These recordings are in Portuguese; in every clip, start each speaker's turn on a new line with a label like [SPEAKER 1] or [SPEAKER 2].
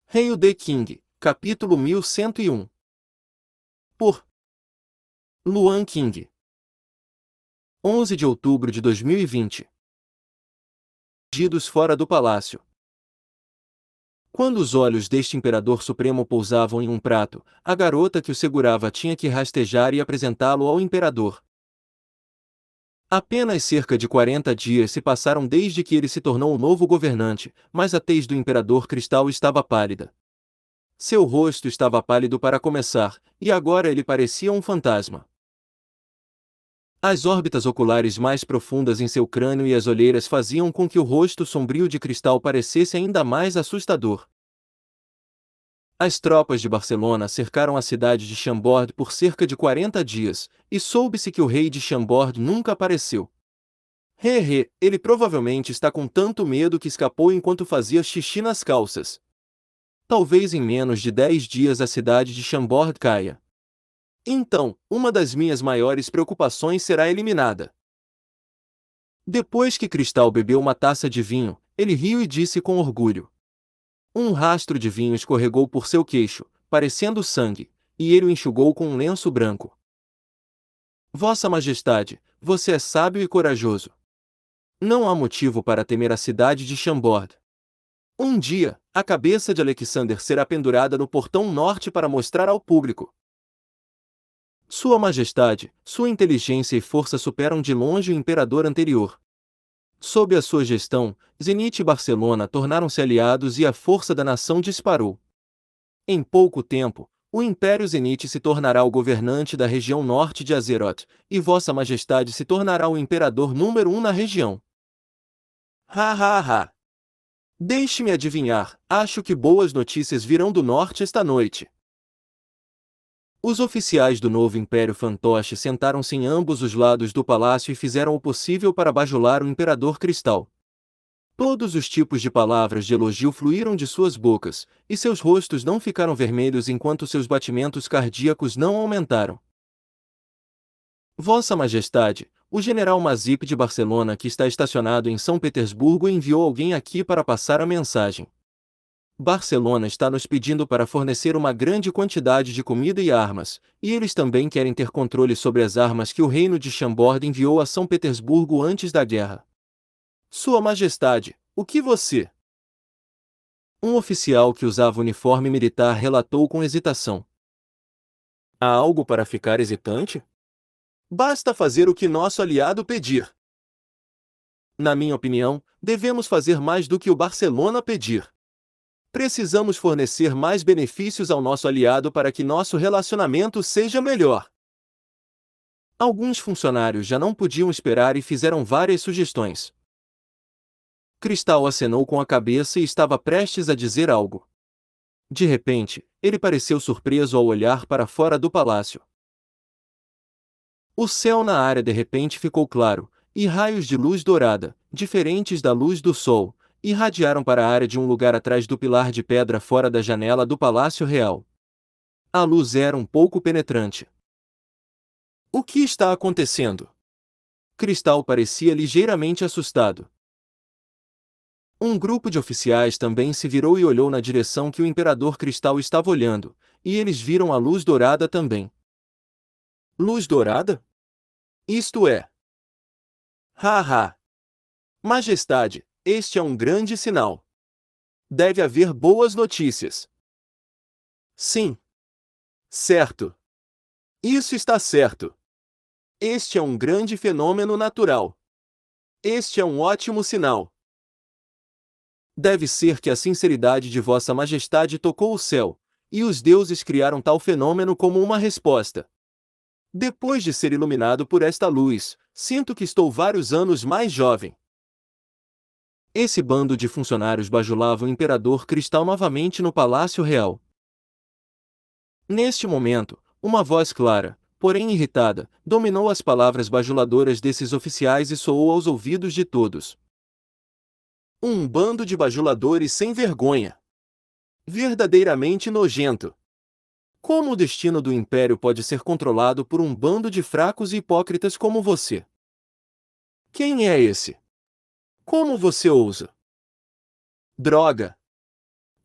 [SPEAKER 1] Hail the King, capítulo 1101. Por Luan King. 11 de outubro de 2020. Fugidos fora do palácio. Quando os olhos deste imperador supremo pousavam em um prato, a garota que o segurava tinha que rastejar e apresentá-lo ao imperador. Apenas cerca de 40 dias se passaram desde que ele se tornou o novo governante, mas a tez do imperador cristal estava pálida. Seu rosto estava pálido para começar, e agora ele parecia um fantasma. As órbitas oculares mais profundas em seu crânio e as olheiras faziam com que o rosto sombrio de cristal parecesse ainda mais assustador. As tropas de Barcelona cercaram a cidade de Chambord por cerca de 40 dias, e soube-se que o rei de Chambord nunca apareceu. Ele provavelmente está com tanto medo que escapou enquanto fazia xixi nas calças. Talvez em menos de 10 dias a cidade de Chambord caia. Então, uma das minhas maiores preocupações será eliminada. Depois que Cristal bebeu uma taça de vinho, ele riu e disse com orgulho. Um rastro de vinho escorregou por seu queixo, parecendo sangue, e ele o enxugou com um lenço branco. Vossa Majestade, você é sábio e corajoso. Não há motivo para temer a cidade de Chambord. Um dia, a cabeça de Alexander será pendurada no portão norte para mostrar ao público. Sua Majestade, sua inteligência e força superam de longe o imperador anterior. Sob a sua gestão, Zenit e Barcelona tornaram-se aliados e a força da nação disparou. Em pouco tempo, o Império Zenit se tornará o governante da região norte de Azeroth, e Vossa Majestade se tornará o imperador número 1 na região. Ha ha ha! Deixe-me adivinhar, acho que boas notícias virão do norte esta noite. Os oficiais do novo Império Fantoche sentaram-se em ambos os lados do palácio e fizeram o possível para bajular o Imperador Cristal. Todos os tipos de palavras de elogio fluíram de suas bocas, e seus rostos não ficaram vermelhos enquanto seus batimentos cardíacos não aumentaram. Vossa Majestade, o general Mazip de Barcelona que está estacionado em São Petersburgo enviou alguém aqui para passar a mensagem. Barcelona está nos pedindo para fornecer uma grande quantidade de comida e armas, e eles também querem ter controle sobre as armas que o reino de Chambord enviou a São Petersburgo antes da guerra. Sua Majestade, o que você... Um oficial que usava uniforme militar relatou com hesitação. Há algo para ficar hesitante? Basta fazer o que nosso aliado pedir. Na minha opinião, devemos fazer mais do que o Barcelona pedir. Precisamos fornecer mais benefícios ao nosso aliado para que nosso relacionamento seja melhor. Alguns funcionários já não podiam esperar e fizeram várias sugestões. Cristal acenou com a cabeça e estava prestes a dizer algo. De repente, ele pareceu surpreso ao olhar para fora do palácio. O céu na área de repente ficou claro, e raios de luz dourada, diferentes da luz do sol, irradiaram para a área de um lugar atrás do pilar de pedra fora da janela do Palácio Real. A luz era um pouco penetrante. O que está acontecendo? Cristal parecia ligeiramente assustado. Um grupo de oficiais também se virou e olhou na direção que o Imperador Cristal estava olhando, e eles viram a luz dourada também. Luz dourada? Isto é... Haha! Majestade, este é um grande sinal. Deve haver boas notícias. Sim. Certo. Isso está certo. Este é um grande fenômeno natural. Este é um ótimo sinal. Deve ser que a sinceridade de Vossa Majestade tocou o céu, e os deuses criaram tal fenômeno como uma resposta. Depois de ser iluminado por esta luz, sinto que estou vários anos mais jovem. Esse bando de funcionários bajulava o Imperador Cristal novamente no Palácio Real. Neste momento, uma voz clara, porém irritada, dominou as palavras bajuladoras desses oficiais e soou aos ouvidos de todos. Um bando de bajuladores sem vergonha. Verdadeiramente nojento. Como o destino do Império pode ser controlado por um bando de fracos e hipócritas como você? Quem é esse? Como você ousa? Droga!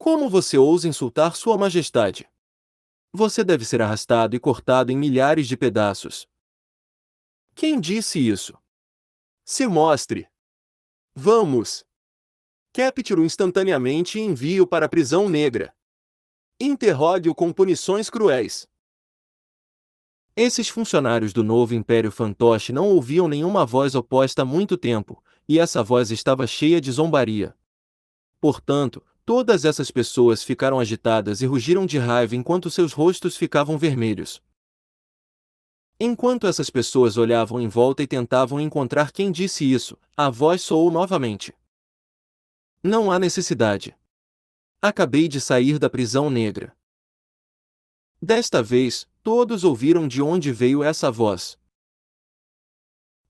[SPEAKER 1] Como você ousa insultar Sua Majestade? Você deve ser arrastado e cortado em milhares de pedaços. Quem disse isso? Se mostre. Vamos! Capture-o instantaneamente e envie-o para a prisão negra. Interrogue-o com punições cruéis. Esses funcionários do novo Império Fantoche não ouviam nenhuma voz oposta há muito tempo, e essa voz estava cheia de zombaria. Portanto, todas essas pessoas ficaram agitadas e rugiram de raiva enquanto seus rostos ficavam vermelhos. Enquanto essas pessoas olhavam em volta e tentavam encontrar quem disse isso, a voz soou novamente. Não há necessidade. Acabei de sair da prisão negra. Desta vez, todos ouviram de onde veio essa voz.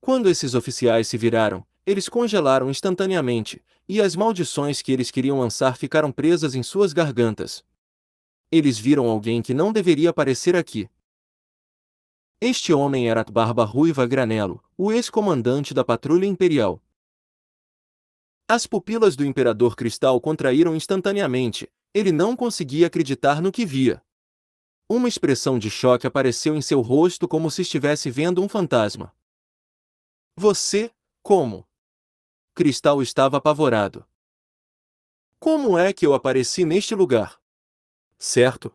[SPEAKER 1] Quando esses oficiais se viraram, eles congelaram instantaneamente, e as maldições que eles queriam lançar ficaram presas em suas gargantas. Eles viram alguém que não deveria aparecer aqui. Este homem era Barba Ruiva Granelo, o ex-comandante da patrulha imperial. As pupilas do Imperador Cristal contraíram instantaneamente, ele não conseguia acreditar no que via. Uma expressão de choque apareceu em seu rosto como se estivesse vendo um fantasma. Você, como? Cristal estava apavorado. Como é que eu apareci neste lugar? Certo?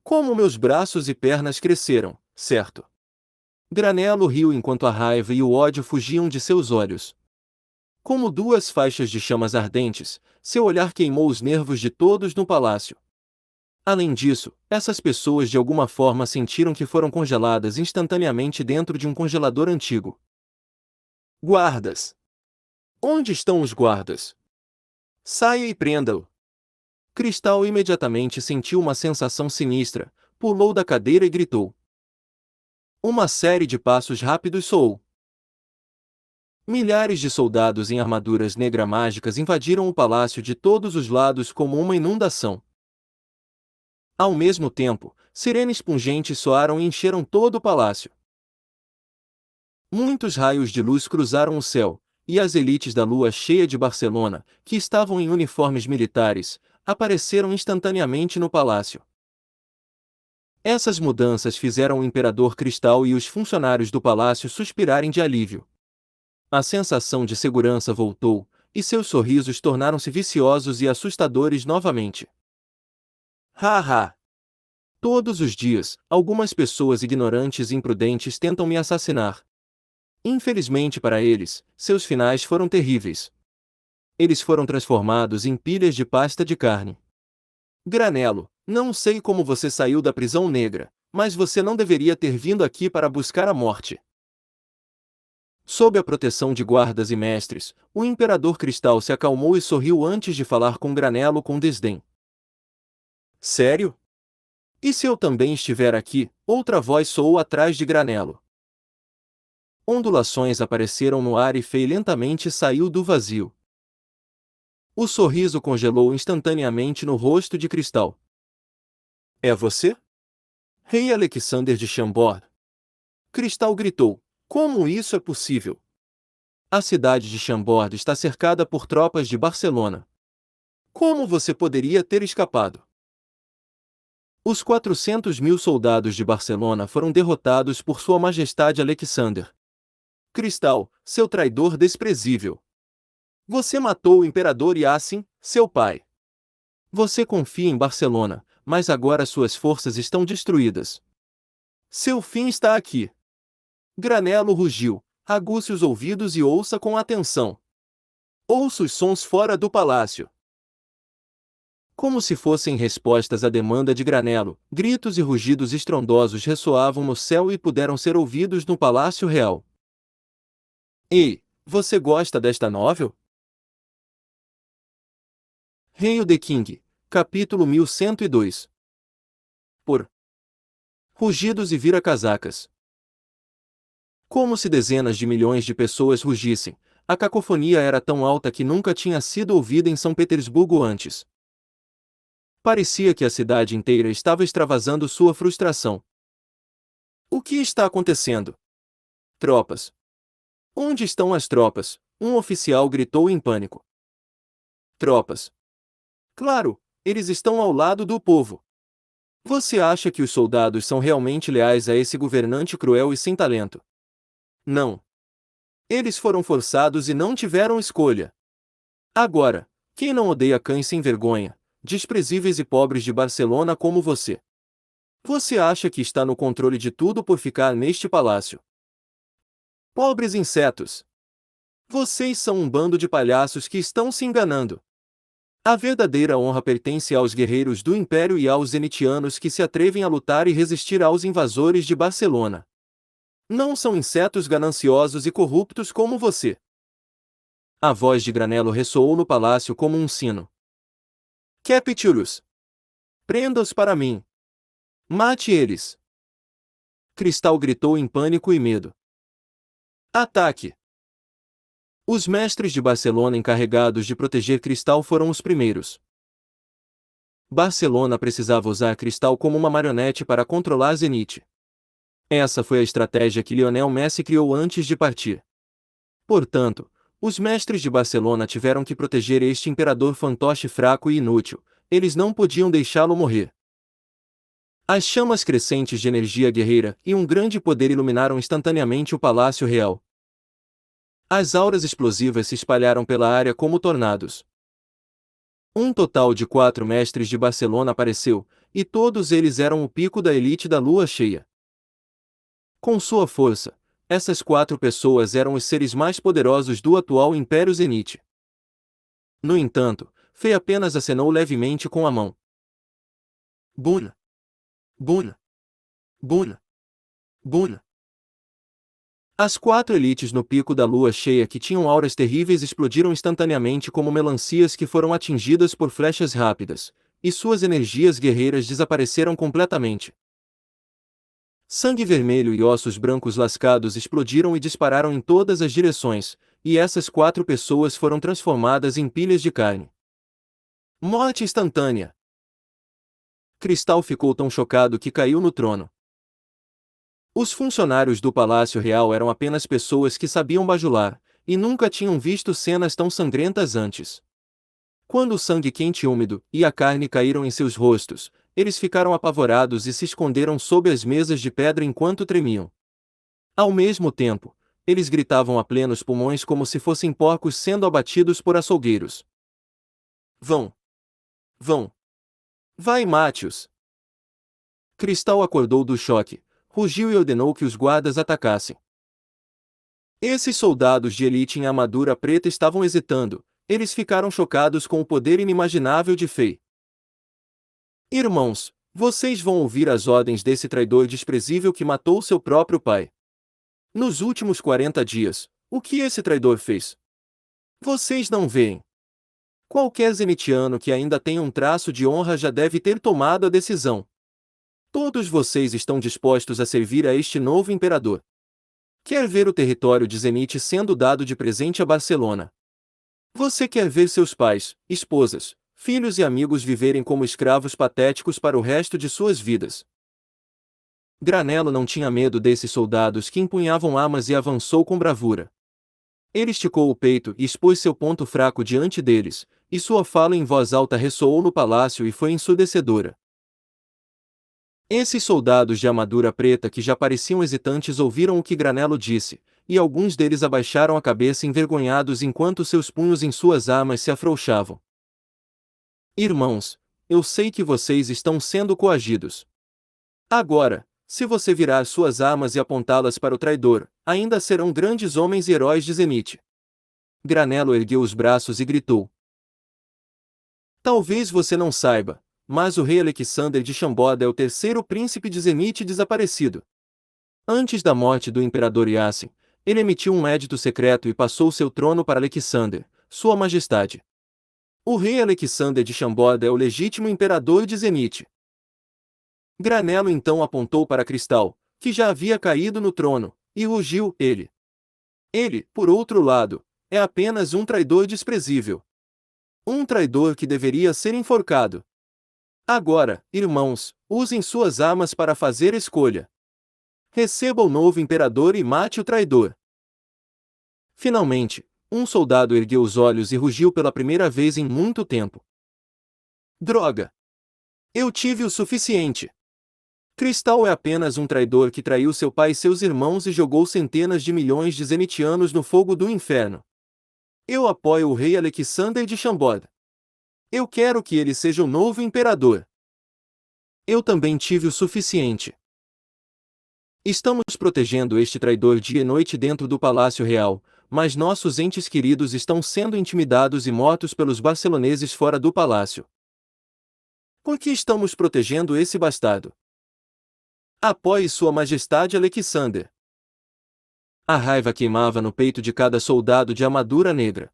[SPEAKER 1] Como meus braços e pernas cresceram, certo? Granelo riu enquanto a raiva e o ódio fugiam de seus olhos. Como duas faixas de chamas ardentes, seu olhar queimou os nervos de todos no palácio. Além disso, essas pessoas de alguma forma sentiram que foram congeladas instantaneamente dentro de um congelador antigo. Guardas! Onde estão os guardas? Saia e prenda-o! Cristal imediatamente sentiu uma sensação sinistra, pulou da cadeira e gritou. Uma série de passos rápidos soou. Milhares de soldados em armaduras negra-mágicas invadiram o palácio de todos os lados como uma inundação. Ao mesmo tempo, sirenes pungentes soaram e encheram todo o palácio. Muitos raios de luz cruzaram o céu, e as elites da lua cheia de Barcelona, que estavam em uniformes militares, apareceram instantaneamente no palácio. Essas mudanças fizeram o Imperador Cristal e os funcionários do palácio suspirarem de alívio. A sensação de segurança voltou, e seus sorrisos tornaram-se viciosos e assustadores novamente. Haha! Todos os dias, algumas pessoas ignorantes e imprudentes tentam me assassinar. Infelizmente para eles, seus finais foram terríveis. Eles foram transformados em pilhas de pasta de carne. Granelo, não sei como você saiu da prisão negra, mas você não deveria ter vindo aqui para buscar a morte. Sob a proteção de guardas e mestres, o Imperador Cristal se acalmou e sorriu antes de falar com Granelo com desdém. Sério? E se eu também estiver aqui? Outra voz soou atrás de Granelo. Ondulações apareceram no ar e Fei lentamente saiu do vazio. O sorriso congelou instantaneamente no rosto de Cristal. É você? Rei Alexander de Chambord. Cristal gritou. Como isso é possível? A cidade de Chambord está cercada por tropas de Barcelona. Como você poderia ter escapado? Os 400.000 soldados de Barcelona foram derrotados por Sua Majestade Alexander. Cristal, seu traidor desprezível. Você matou o Imperador Yassin, seu pai. Você confia em Barcelona, mas agora suas forças estão destruídas. Seu fim está aqui. Granelo rugiu. Aguce os ouvidos e ouça com atenção. Ouça os sons fora do palácio. Como se fossem respostas à demanda de Granelo, gritos e rugidos estrondosos ressoavam no céu e puderam ser ouvidos no Palácio Real. Ei, você gosta desta novel? Hail the King, capítulo 1102. Por rugidos e vira-casacas. Como se dezenas de milhões de pessoas rugissem, a cacofonia era tão alta que nunca tinha sido ouvida em São Petersburgo antes. Parecia que a cidade inteira estava extravasando sua frustração. O que está acontecendo? Tropas. Onde estão as tropas? Um oficial gritou em pânico. Tropas. Claro, eles estão ao lado do povo. Você acha que os soldados são realmente leais a esse governante cruel e sem talento? Não. Eles foram forçados e não tiveram escolha. Agora, quem não odeia cães sem vergonha, desprezíveis e pobres de Barcelona como você? Você acha que está no controle de tudo por ficar neste palácio? Pobres insetos! Vocês são um bando de palhaços que estão se enganando. A verdadeira honra pertence aos guerreiros do Império e aos zenitianos que se atrevem a lutar e resistir aos invasores de Barcelona. Não são insetos gananciosos e corruptos como você. A voz de Granello ressoou no palácio como um sino. Capitulus! Prenda-os para mim! Mate eles! Cristal gritou em pânico e medo. Ataque! Os mestres de Barcelona encarregados de proteger Cristal foram os primeiros. Barcelona precisava usar Cristal como uma marionete para controlar Zenit. Essa foi a estratégia que Lionel Messi criou antes de partir. Portanto, os mestres de Barcelona tiveram que proteger este imperador fantoche fraco e inútil, eles não podiam deixá-lo morrer. As chamas crescentes de energia guerreira e um grande poder iluminaram instantaneamente o Palácio Real. As auras explosivas se espalharam pela área como tornados. Um total de 4 mestres de Barcelona apareceu, e todos eles eram o pico da elite da lua cheia. Com sua força, essas 4 pessoas eram os seres mais poderosos do atual Império Zenit. No entanto, Fei apenas acenou levemente com a mão. Bun! Bun! Bun! Bun! As 4 elites no pico da lua cheia que tinham auras terríveis explodiram instantaneamente como melancias que foram atingidas por flechas rápidas, e suas energias guerreiras desapareceram completamente. Sangue vermelho e ossos brancos lascados explodiram e dispararam em todas as direções, e essas 4 pessoas foram transformadas em pilhas de carne. Morte instantânea! Cristal ficou tão chocado que caiu no trono. Os funcionários do Palácio Real eram apenas pessoas que sabiam bajular, e nunca tinham visto cenas tão sangrentas antes. Quando o sangue quente e úmido e a carne caíram em seus rostos, eles ficaram apavorados e se esconderam sob as mesas de pedra enquanto tremiam. Ao mesmo tempo, eles gritavam a plenos pulmões como se fossem porcos sendo abatidos por açougueiros. Vão! Vão! Vai, mate-os! Cristal acordou do choque, rugiu e ordenou que os guardas atacassem. Esses soldados de elite em armadura preta estavam hesitando, eles ficaram chocados com o poder inimaginável de Fei. Irmãos, vocês vão ouvir as ordens desse traidor desprezível que matou seu próprio pai. Nos últimos 40 dias, o que esse traidor fez? Vocês não veem. Qualquer zenitiano que ainda tenha um traço de honra já deve ter tomado a decisão. Todos vocês estão dispostos a servir a este novo imperador. Quer ver o território de Zenit sendo dado de presente a Barcelona? Você quer ver seus pais, esposas, filhos e amigos viverem como escravos patéticos para o resto de suas vidas? Granello não tinha medo desses soldados que empunhavam armas e avançou com bravura. Ele esticou o peito e expôs seu ponto fraco diante deles, e sua fala em voz alta ressoou no palácio e foi ensurdecedora. Esses soldados de armadura preta que já pareciam hesitantes ouviram o que Granello disse, e alguns deles abaixaram a cabeça envergonhados enquanto seus punhos em suas armas se afrouxavam. Irmãos, eu sei que vocês estão sendo coagidos. Agora, se você virar suas armas e apontá-las para o traidor, ainda serão grandes homens e heróis de Zenit. Granello ergueu os braços e gritou. Talvez você não saiba, mas o rei Alexander de Chambord é o terceiro príncipe de Zenit desaparecido. Antes da morte do imperador Yasin, ele emitiu um édito secreto e passou seu trono para Alexander, sua majestade. O rei Alexander de Chambord é o legítimo imperador de Zenit. Granello então apontou para Cristal, que já havia caído no trono, e rugiu, ele. Ele, por outro lado, é apenas um traidor desprezível. Um traidor que deveria ser enforcado. Agora, irmãos, usem suas armas para fazer escolha. Receba o novo imperador e mate o traidor. Finalmente, um soldado ergueu os olhos e rugiu pela primeira vez em muito tempo. Droga! Eu tive o suficiente. Cristal é apenas um traidor que traiu seu pai e seus irmãos e jogou centenas de milhões de zenitianos no fogo do inferno. Eu apoio o rei Alexander de Chambord. Eu quero que ele seja o novo imperador. Eu também tive o suficiente. Estamos protegendo este traidor dia e noite dentro do Palácio Real, mas nossos entes queridos estão sendo intimidados e mortos pelos barceloneses fora do palácio. Por que estamos protegendo esse bastardo? Apoie Sua Majestade Alexander. A raiva queimava no peito de cada soldado de armadura negra.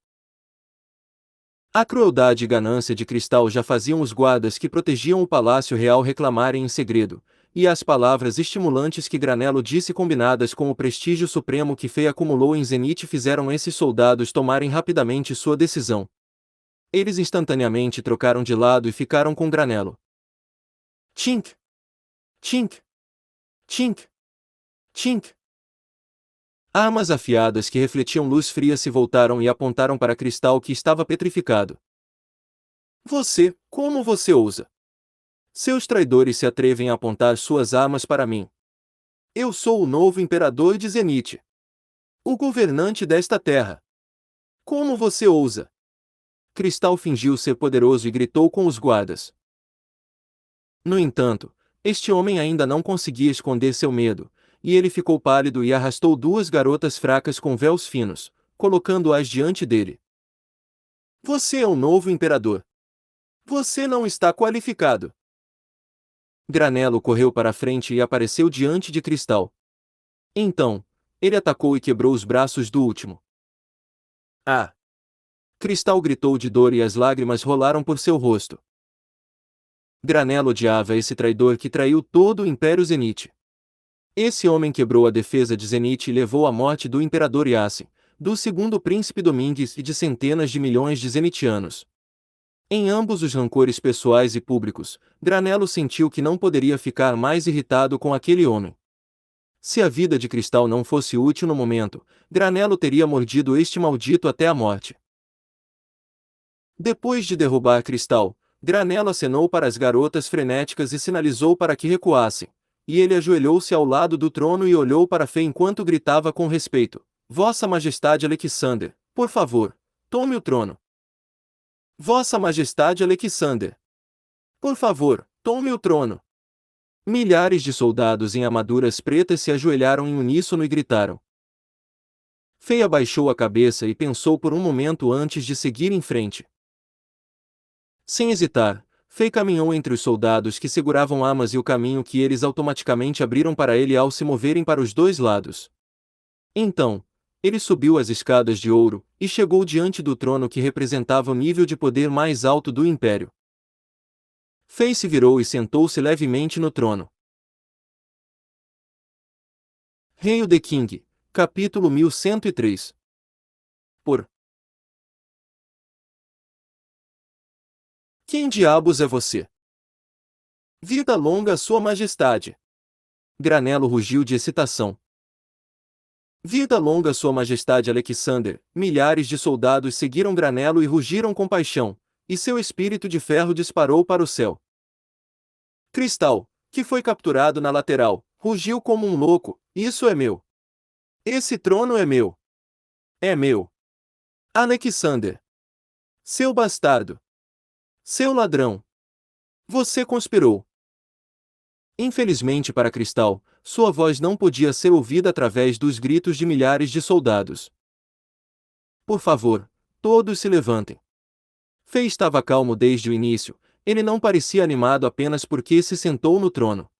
[SPEAKER 1] A crueldade e ganância de Cristal já faziam os guardas que protegiam o Palácio Real reclamarem em segredo, e as palavras estimulantes que Granello disse combinadas com o prestígio supremo que Fei acumulou em Zenith fizeram esses soldados tomarem rapidamente sua decisão. Eles instantaneamente trocaram de lado e ficaram com Granello. Tink! Tink! Tink! Tink! Armas afiadas que refletiam luz fria se voltaram e apontaram para Cristal que estava petrificado. Como você ousa? Seus traidores se atrevem a apontar suas armas para mim. Eu sou o novo imperador de Zenith. O governante desta terra. Como você ousa? Cristal fingiu ser poderoso e gritou com os guardas. No entanto, este homem ainda não conseguia esconder seu medo, e ele ficou pálido e arrastou duas garotas fracas com véus finos, colocando-as diante dele. Você é o novo imperador. Você não está qualificado. Granello correu para a frente e apareceu diante de Cristal. Então, ele atacou e quebrou os braços do último. Ah! Cristal gritou de dor e as lágrimas rolaram por seu rosto. Granello odiava esse traidor que traiu todo o Império Zenith. Esse homem quebrou a defesa de Zenith e levou à morte do Imperador Yasin, do segundo príncipe Domingues e de centenas de milhões de zenitianos. Em ambos os rancores pessoais e públicos, Granello sentiu que não poderia ficar mais irritado com aquele homem. Se a vida de Cristal não fosse útil no momento, Granello teria mordido este maldito até a morte. Depois de derrubar Cristal, Granello acenou para as garotas frenéticas e sinalizou para que recuassem, e ele ajoelhou-se ao lado do trono e olhou para Fei enquanto gritava com respeito: Vossa Majestade Alexander, por favor, tome o trono. Vossa Majestade Alexander, por favor, tome o trono. Milhares de soldados em armaduras pretas se ajoelharam em uníssono e gritaram. Fei abaixou a cabeça e pensou por um momento antes de seguir em frente. Sem hesitar, Fei caminhou entre os soldados que seguravam armas e o caminho que eles automaticamente abriram para ele ao se moverem para os dois lados. Então, ele subiu as escadas de ouro e chegou diante do trono que representava o nível de poder mais alto do império. Fei se virou e sentou-se levemente no trono. Hail the King, capítulo 1103. Por Quem diabos é você? Vida longa a Sua Majestade! Granello rugiu de excitação. Vida longa a Sua Majestade Alexander! Milhares de soldados seguiram Granello e rugiram com paixão, e seu espírito de ferro disparou para o céu. Cristal, que foi capturado na lateral, rugiu como um louco: Isso é meu! Esse trono é meu! É meu! Alexander! Seu bastardo! Seu ladrão! Você conspirou! Infelizmente para Cristal, sua voz não podia ser ouvida através dos gritos de milhares de soldados. Por favor, todos se levantem. Fei estava calmo desde o início, ele não parecia animado apenas porque se sentou no trono.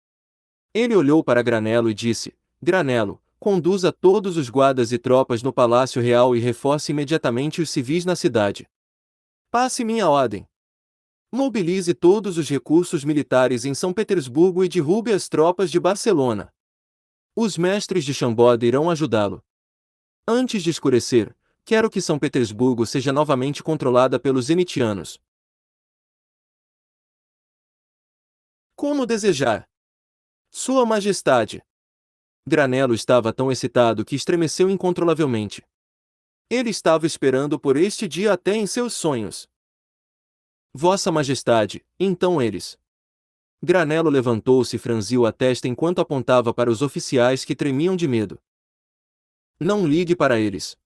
[SPEAKER 1] Ele olhou para Granello e disse: Granello, conduza todos os guardas e tropas no Palácio Real e reforce imediatamente os civis na cidade. Passe minha ordem. Mobilize todos os recursos militares em São Petersburgo e derrube as tropas de Barcelona. Os mestres de Chambord irão ajudá-lo. Antes de escurecer, quero que São Petersburgo seja novamente controlada pelos zenitianos. Como desejar. Sua Majestade. Granello estava tão excitado que estremeceu incontrolavelmente. Ele estava esperando por este dia até em seus sonhos. Vossa Majestade, então eles. Granelo levantou-se e franziu a testa enquanto apontava para os oficiais que tremiam de medo. Não ligue para eles.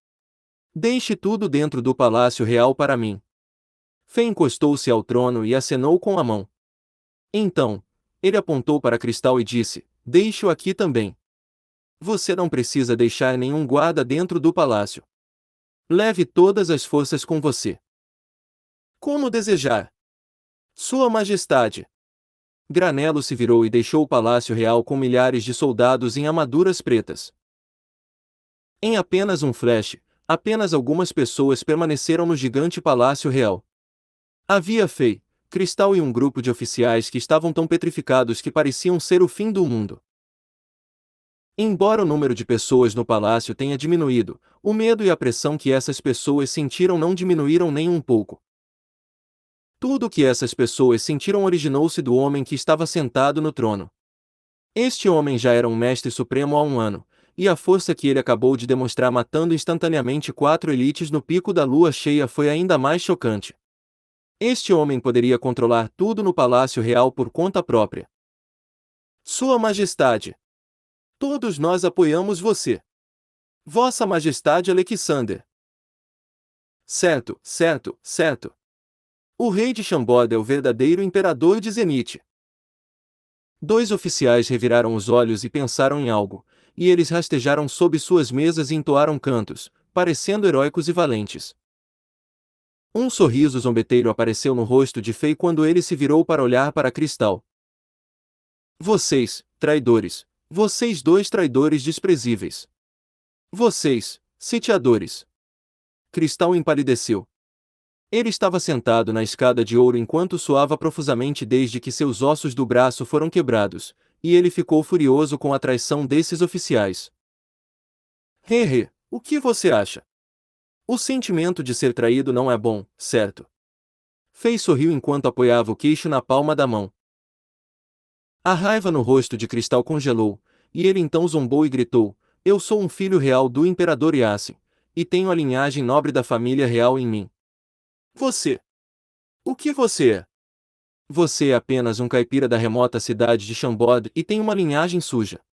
[SPEAKER 1] Deixe tudo dentro do Palácio Real para mim. Fê encostou-se ao trono e acenou com a mão. Então, ele apontou para Cristal e disse: Deixe-o aqui também. Você não precisa deixar nenhum guarda dentro do palácio. Leve todas as forças com você. Como desejar. Sua Majestade. Granelo se virou e deixou o Palácio Real com milhares de soldados em armaduras pretas. Em apenas um flash, apenas algumas pessoas permaneceram no gigante Palácio Real. Havia Fei, Cristal e um grupo de oficiais que estavam tão petrificados que pareciam ser o fim do mundo. Embora o número de pessoas no palácio tenha diminuído, o medo e a pressão que essas pessoas sentiram não diminuíram nem um pouco. Tudo o que essas pessoas sentiram originou-se do homem que estava sentado no trono. Este homem já era um mestre supremo há um ano, e a força que ele acabou de demonstrar matando instantaneamente 4 elites no pico da lua cheia foi ainda mais chocante. Este homem poderia controlar tudo no Palácio Real por conta própria. Sua Majestade! Todos nós apoiamos você. Vossa Majestade Alexander. Certo, certo, certo. O rei de Chambord é o verdadeiro imperador de Zenith. 2 oficiais reviraram os olhos e pensaram em algo, e eles rastejaram sob suas mesas e entoaram cantos, parecendo heróicos e valentes. Um sorriso zombeteiro apareceu no rosto de Fei quando ele se virou para olhar para Cristal. Vocês, traidores, vocês 2 traidores desprezíveis. Vocês, sitiadores. Cristal empalideceu. Ele estava sentado na escada de ouro enquanto suava profusamente desde que seus ossos do braço foram quebrados, e ele ficou furioso com a traição desses oficiais. Hehe, o que você acha? O sentimento de ser traído não é bom, certo? Fei sorriu enquanto apoiava o queixo na palma da mão. A raiva no rosto de Cristal congelou, e ele então zombou e gritou: Eu sou um filho real do Imperador Yasin, e tenho a linhagem nobre da família real em mim. Você! O que você é? Você é apenas um caipira da remota cidade de Chambord e tem uma linhagem suja.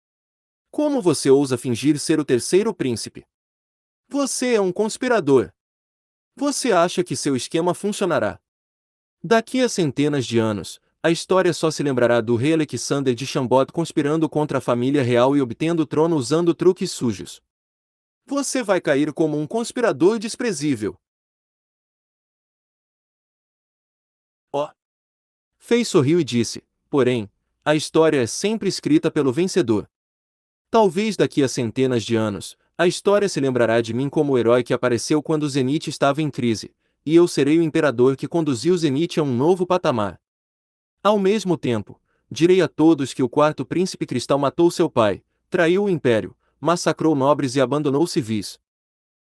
[SPEAKER 1] Como você ousa fingir ser o terceiro príncipe? Você é um conspirador. Você acha que seu esquema funcionará? Daqui a centenas de anos, a história só se lembrará do rei Alexander de Chambord conspirando contra a família real e obtendo o trono usando truques sujos. Você vai cair como um conspirador desprezível. Oh! Fei sorriu e disse: Porém, a história é sempre escrita pelo vencedor. Talvez daqui a centenas de anos, a história se lembrará de mim como o herói que apareceu quando o Zenith estava em crise, e eu serei o imperador que conduziu o Zenith a um novo patamar. Ao mesmo tempo, direi a todos que o quarto príncipe cristal matou seu pai, traiu o império, massacrou nobres e abandonou civis.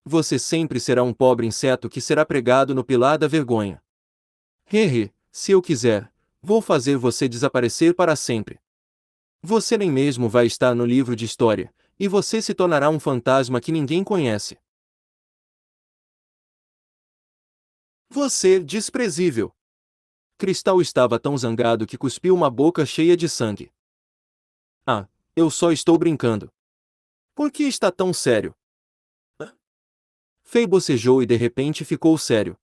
[SPEAKER 1] Você sempre será um pobre inseto que será pregado no pilar da vergonha. Hehe, se eu quiser, vou fazer você desaparecer para sempre. Você nem mesmo vai estar no livro de história, e você se tornará um fantasma que ninguém conhece. Você, desprezível! Cristal estava tão zangado que cuspiu uma boca cheia de sangue. Ah, eu só estou brincando. Por que está tão sério? Fei bocejou e de repente ficou sério.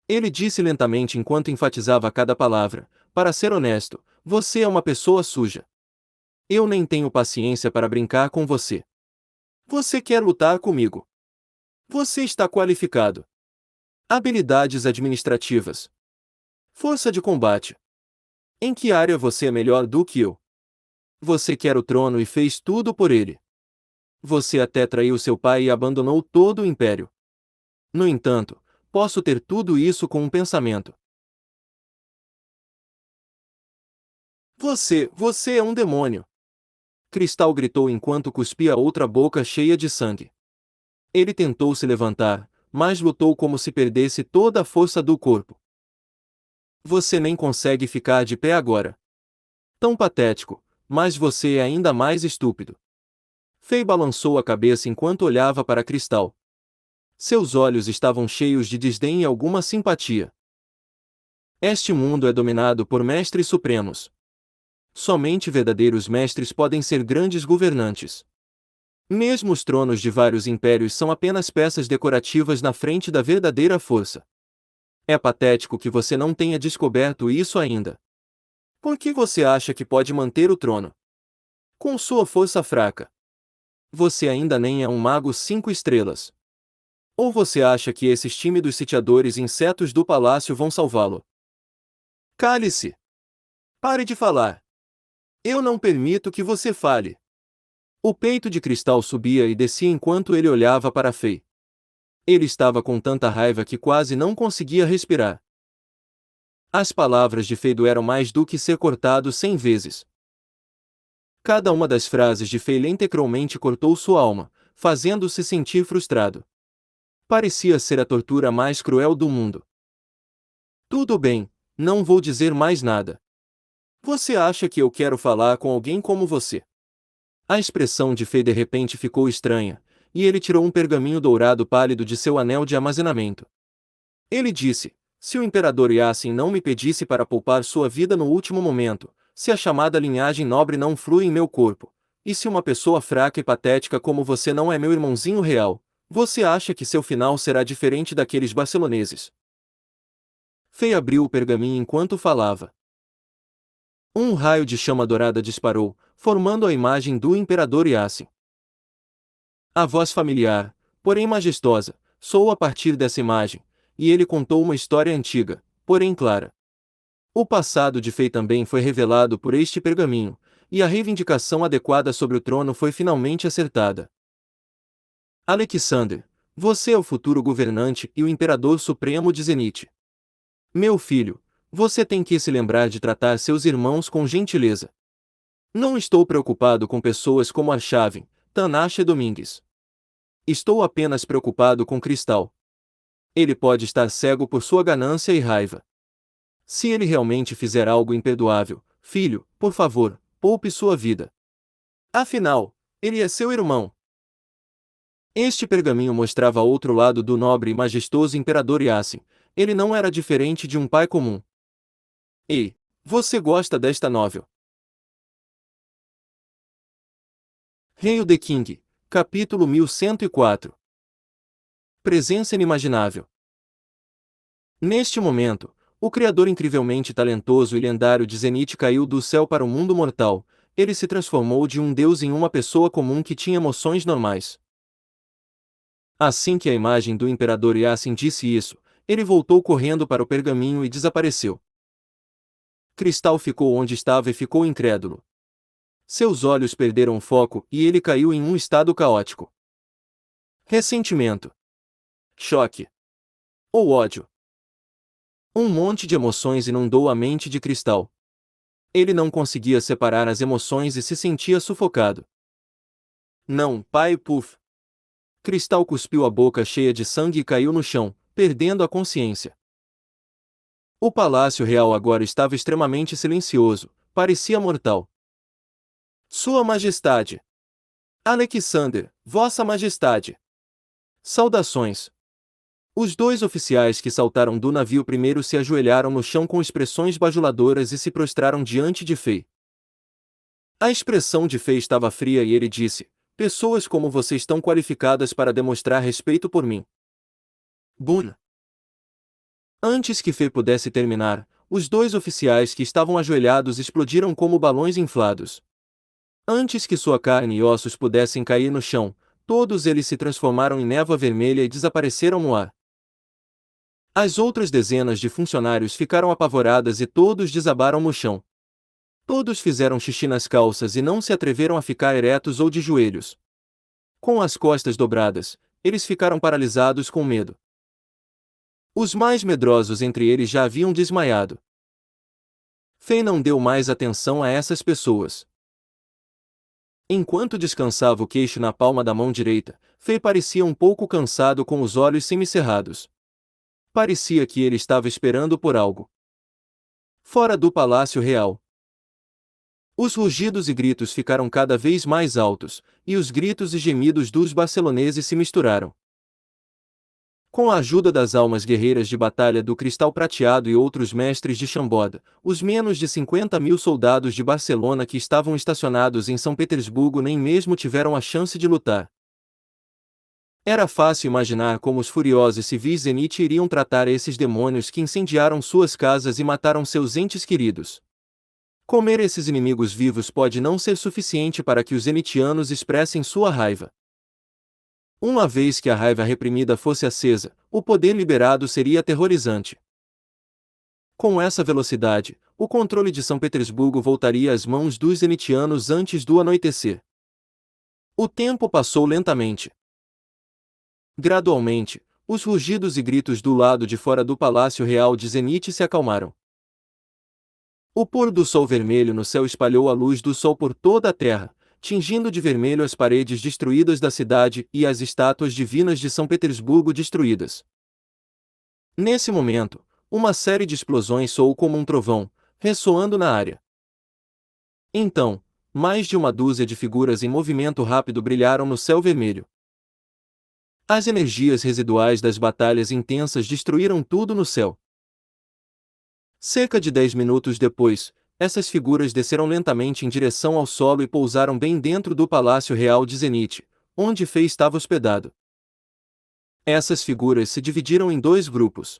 [SPEAKER 1] Ele disse lentamente enquanto enfatizava cada palavra: Para ser honesto, você é uma pessoa suja. Eu nem tenho paciência para brincar com você. Você quer lutar comigo? Você está qualificado. Habilidades administrativas. Força de combate. Em que área você é melhor do que eu? Você quer o trono e fez tudo por ele. Você até traiu seu pai e abandonou todo o império. No entanto, posso ter tudo isso com um pensamento. Você é um demônio! Cristal gritou enquanto cuspia outra boca cheia de sangue. Ele tentou se levantar, mas lutou como se perdesse toda a força do corpo. Você nem consegue ficar de pé agora. Tão patético, mas você é ainda mais estúpido. Fei balançou a cabeça enquanto olhava para Cristal. Seus olhos estavam cheios de desdém e alguma simpatia. Este mundo é dominado por mestres supremos. Somente verdadeiros mestres podem ser grandes governantes. Mesmo os tronos de vários impérios são apenas peças decorativas na frente da verdadeira força. É patético que você não tenha descoberto isso ainda. Por que você acha que pode manter o trono? Com sua força fraca. Você ainda nem é um mago 5 estrelas. Ou você acha que esses tímidos sitiadores insetos do palácio vão salvá-lo? Cale-se! Pare de falar! Eu não permito que você fale! O peito de cristal subia e descia enquanto ele olhava para Fei. Ele estava com tanta raiva que quase não conseguia respirar. As palavras de Fei doeram mais do que ser cortado 100 vezes. Cada uma das frases de Fei lentecrolmente cortou sua alma, fazendo-se sentir frustrado. Parecia ser a tortura mais cruel do mundo. Tudo bem, não vou dizer mais nada. Você acha que eu quero falar com alguém como você? A expressão de Fei de repente ficou estranha, e ele tirou um pergaminho dourado pálido de seu anel de armazenamento. Ele disse: se o imperador Yasin não me pedisse para poupar sua vida no último momento, se a chamada linhagem nobre não flui em meu corpo, e se uma pessoa fraca e patética como você não é meu irmãozinho real, você acha que seu final será diferente daqueles barceloneses? Fei abriu o pergaminho enquanto falava. Um raio de chama dourada disparou, formando a imagem do imperador Yasin. A voz familiar, porém majestosa, soou a partir dessa imagem, e ele contou uma história antiga, porém clara. O passado de Fei também foi revelado por este pergaminho, e a reivindicação adequada sobre o trono foi finalmente acertada. Alexander, você é o futuro governante e o imperador supremo de Zenith. Meu filho, você tem que se lembrar de tratar seus irmãos com gentileza. Não estou preocupado com pessoas como Arshavin, Tanache e Domingues. Estou apenas preocupado com Cristal. Ele pode estar cego por sua ganância e raiva. Se ele realmente fizer algo imperdoável, filho, por favor, poupe sua vida. Afinal, ele é seu irmão. Este pergaminho mostrava outro lado do nobre e majestoso imperador Yasin. Ele não era diferente de um pai comum. Ei, você gosta desta novel? Hail the King, capítulo 1104. Presença inimaginável. Neste momento, o criador incrivelmente talentoso e lendário de Zenith caiu do céu para o mundo mortal. Ele se transformou de um deus em uma pessoa comum que tinha emoções normais. Assim que a imagem do imperador Yasin disse isso, ele voltou correndo para o pergaminho e desapareceu. Cristal ficou onde estava e ficou incrédulo. Seus olhos perderam o foco e ele caiu em um estado caótico. Ressentimento. Choque. Ou ódio. Um monte de emoções inundou a mente de Cristal. Ele não conseguia separar as emoções e se sentia sufocado. Não, pai Puff. Cristal cuspiu a boca cheia de sangue e caiu no chão, perdendo a consciência. O Palácio Real agora estava extremamente silencioso, parecia mortal. Sua Majestade. Alexander, Vossa Majestade. Saudações. Os dois oficiais que saltaram do navio primeiro se ajoelharam no chão com expressões bajuladoras e se prostraram diante de Fei. A expressão de Fei estava fria e ele disse: pessoas como você estão qualificadas para demonstrar respeito por mim. Bun. Antes que Fei pudesse terminar, os dois oficiais que estavam ajoelhados explodiram como balões inflados. Antes que sua carne e ossos pudessem cair no chão, todos eles se transformaram em névoa vermelha e desapareceram no ar. As outras dezenas de funcionários ficaram apavoradas e todos desabaram no chão. Todos fizeram xixi nas calças e não se atreveram a ficar eretos ou de joelhos. Com as costas dobradas, eles ficaram paralisados com medo. Os mais medrosos entre eles já haviam desmaiado. Fei não deu mais atenção a essas pessoas. Enquanto descansava o queixo na palma da mão direita, Fei parecia um pouco cansado com os olhos semicerrados. Parecia que ele estava esperando por algo. Fora do Palácio Real. Os rugidos e gritos ficaram cada vez mais altos, e os gritos e gemidos dos barceloneses se misturaram. Com a ajuda das almas guerreiras de batalha do Cristal Prateado e outros mestres de Chambord, os menos de 50.000 soldados de Barcelona que estavam estacionados em São Petersburgo nem mesmo tiveram a chance de lutar. Era fácil imaginar como os furiosos civis Zenit iriam tratar esses demônios que incendiaram suas casas e mataram seus entes queridos. Comer esses inimigos vivos pode não ser suficiente para que os zenitianos expressem sua raiva. Uma vez que a raiva reprimida fosse acesa, o poder liberado seria aterrorizante. Com essa velocidade, o controle de São Petersburgo voltaria às mãos dos zenitianos antes do anoitecer. O tempo passou lentamente. Gradualmente, os rugidos e gritos do lado de fora do Palácio Real de Zenit se acalmaram. O pôr do sol vermelho no céu espalhou a luz do sol por toda a terra, tingindo de vermelho as paredes destruídas da cidade e as estátuas divinas de São Petersburgo destruídas. Nesse momento, uma série de explosões soou como um trovão, ressoando na área. Então, mais de uma dúzia de figuras em movimento rápido brilharam no céu vermelho. As energias residuais das batalhas intensas destruíram tudo no céu. Cerca de 10 minutos depois, essas figuras desceram lentamente em direção ao solo e pousaram bem dentro do Palácio Real de Zenit, onde Fei estava hospedado. Essas figuras se dividiram em dois grupos.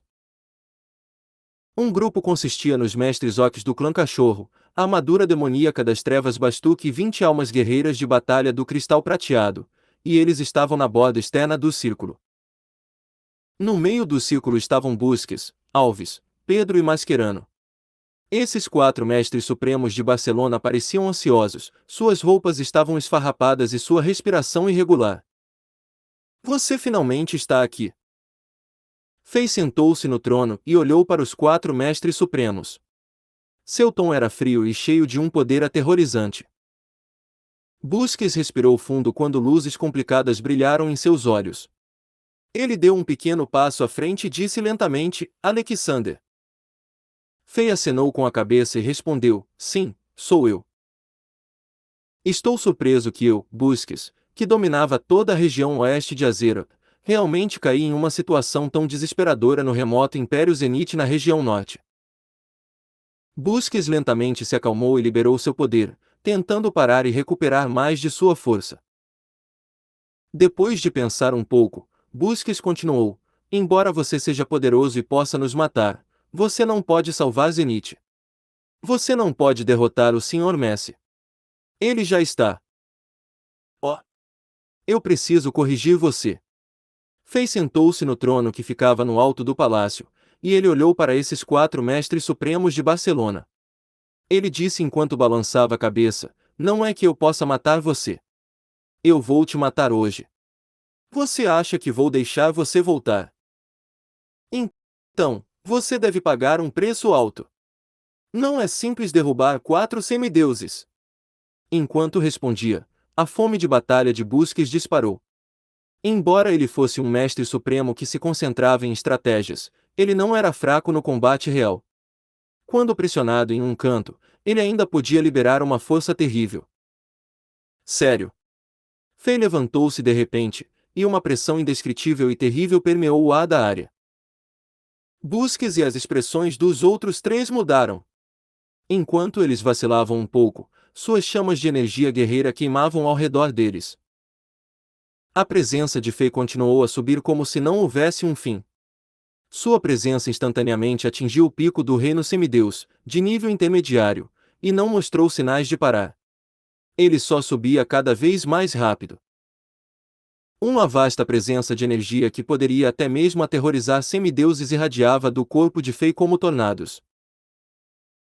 [SPEAKER 1] Um grupo consistia nos mestres Oks do clã Cachorro, a armadura demoníaca das trevas Bastuk e 20 almas guerreiras de batalha do Cristal Prateado, e eles estavam na borda externa do círculo. No meio do círculo estavam Busques, Alves, Pedro e Mascherano. Esses 4 mestres supremos de Barcelona pareciam ansiosos, suas roupas estavam esfarrapadas e sua respiração irregular. Você finalmente está aqui. Fei sentou-se no trono e olhou para os 4 mestres supremos. Seu tom era frio e cheio de um poder aterrorizante. Busques respirou fundo quando luzes complicadas brilharam em seus olhos. Ele deu um pequeno passo à frente e disse lentamente, Alexander. Fei acenou com a cabeça e respondeu, sim, sou eu. Estou surpreso que eu, Busques, que dominava toda a região oeste de Azera, realmente caí em uma situação tão desesperadora no remoto Império Zenit na região norte. Busques lentamente se acalmou e liberou seu poder, tentando parar e recuperar mais de sua força. Depois de pensar um pouco, Busques continuou, embora você seja poderoso e possa nos matar, você não pode salvar Zenit. Você não pode derrotar o Sr. Messi. Ele já está. Oh! Eu preciso corrigir você. Fei sentou-se no trono que ficava no alto do palácio, e ele olhou para esses 4 mestres supremos de Barcelona. Ele disse enquanto balançava a cabeça, não é que eu possa matar você. Eu vou te matar hoje. Você acha que vou deixar você voltar? Então, você deve pagar um preço alto. Não é simples derrubar 4 semideuses. Enquanto respondia, a fome de batalha de Busques disparou. Embora ele fosse um mestre supremo que se concentrava em estratégias, ele não era fraco no combate real. Quando pressionado em um canto, ele ainda podia liberar uma força terrível. Sério. Fei levantou-se de repente, e uma pressão indescritível e terrível permeou o ar da área. Busques e as expressões dos outros 3 mudaram. Enquanto eles vacilavam um pouco, suas chamas de energia guerreira queimavam ao redor deles. A presença de Fei continuou a subir como se não houvesse um fim. Sua presença instantaneamente atingiu o pico do reino semideus, de nível intermediário, e não mostrou sinais de parar. Ele só subia cada vez mais rápido. Uma vasta presença de energia que poderia até mesmo aterrorizar semideuses irradiava do corpo de Fei como tornados.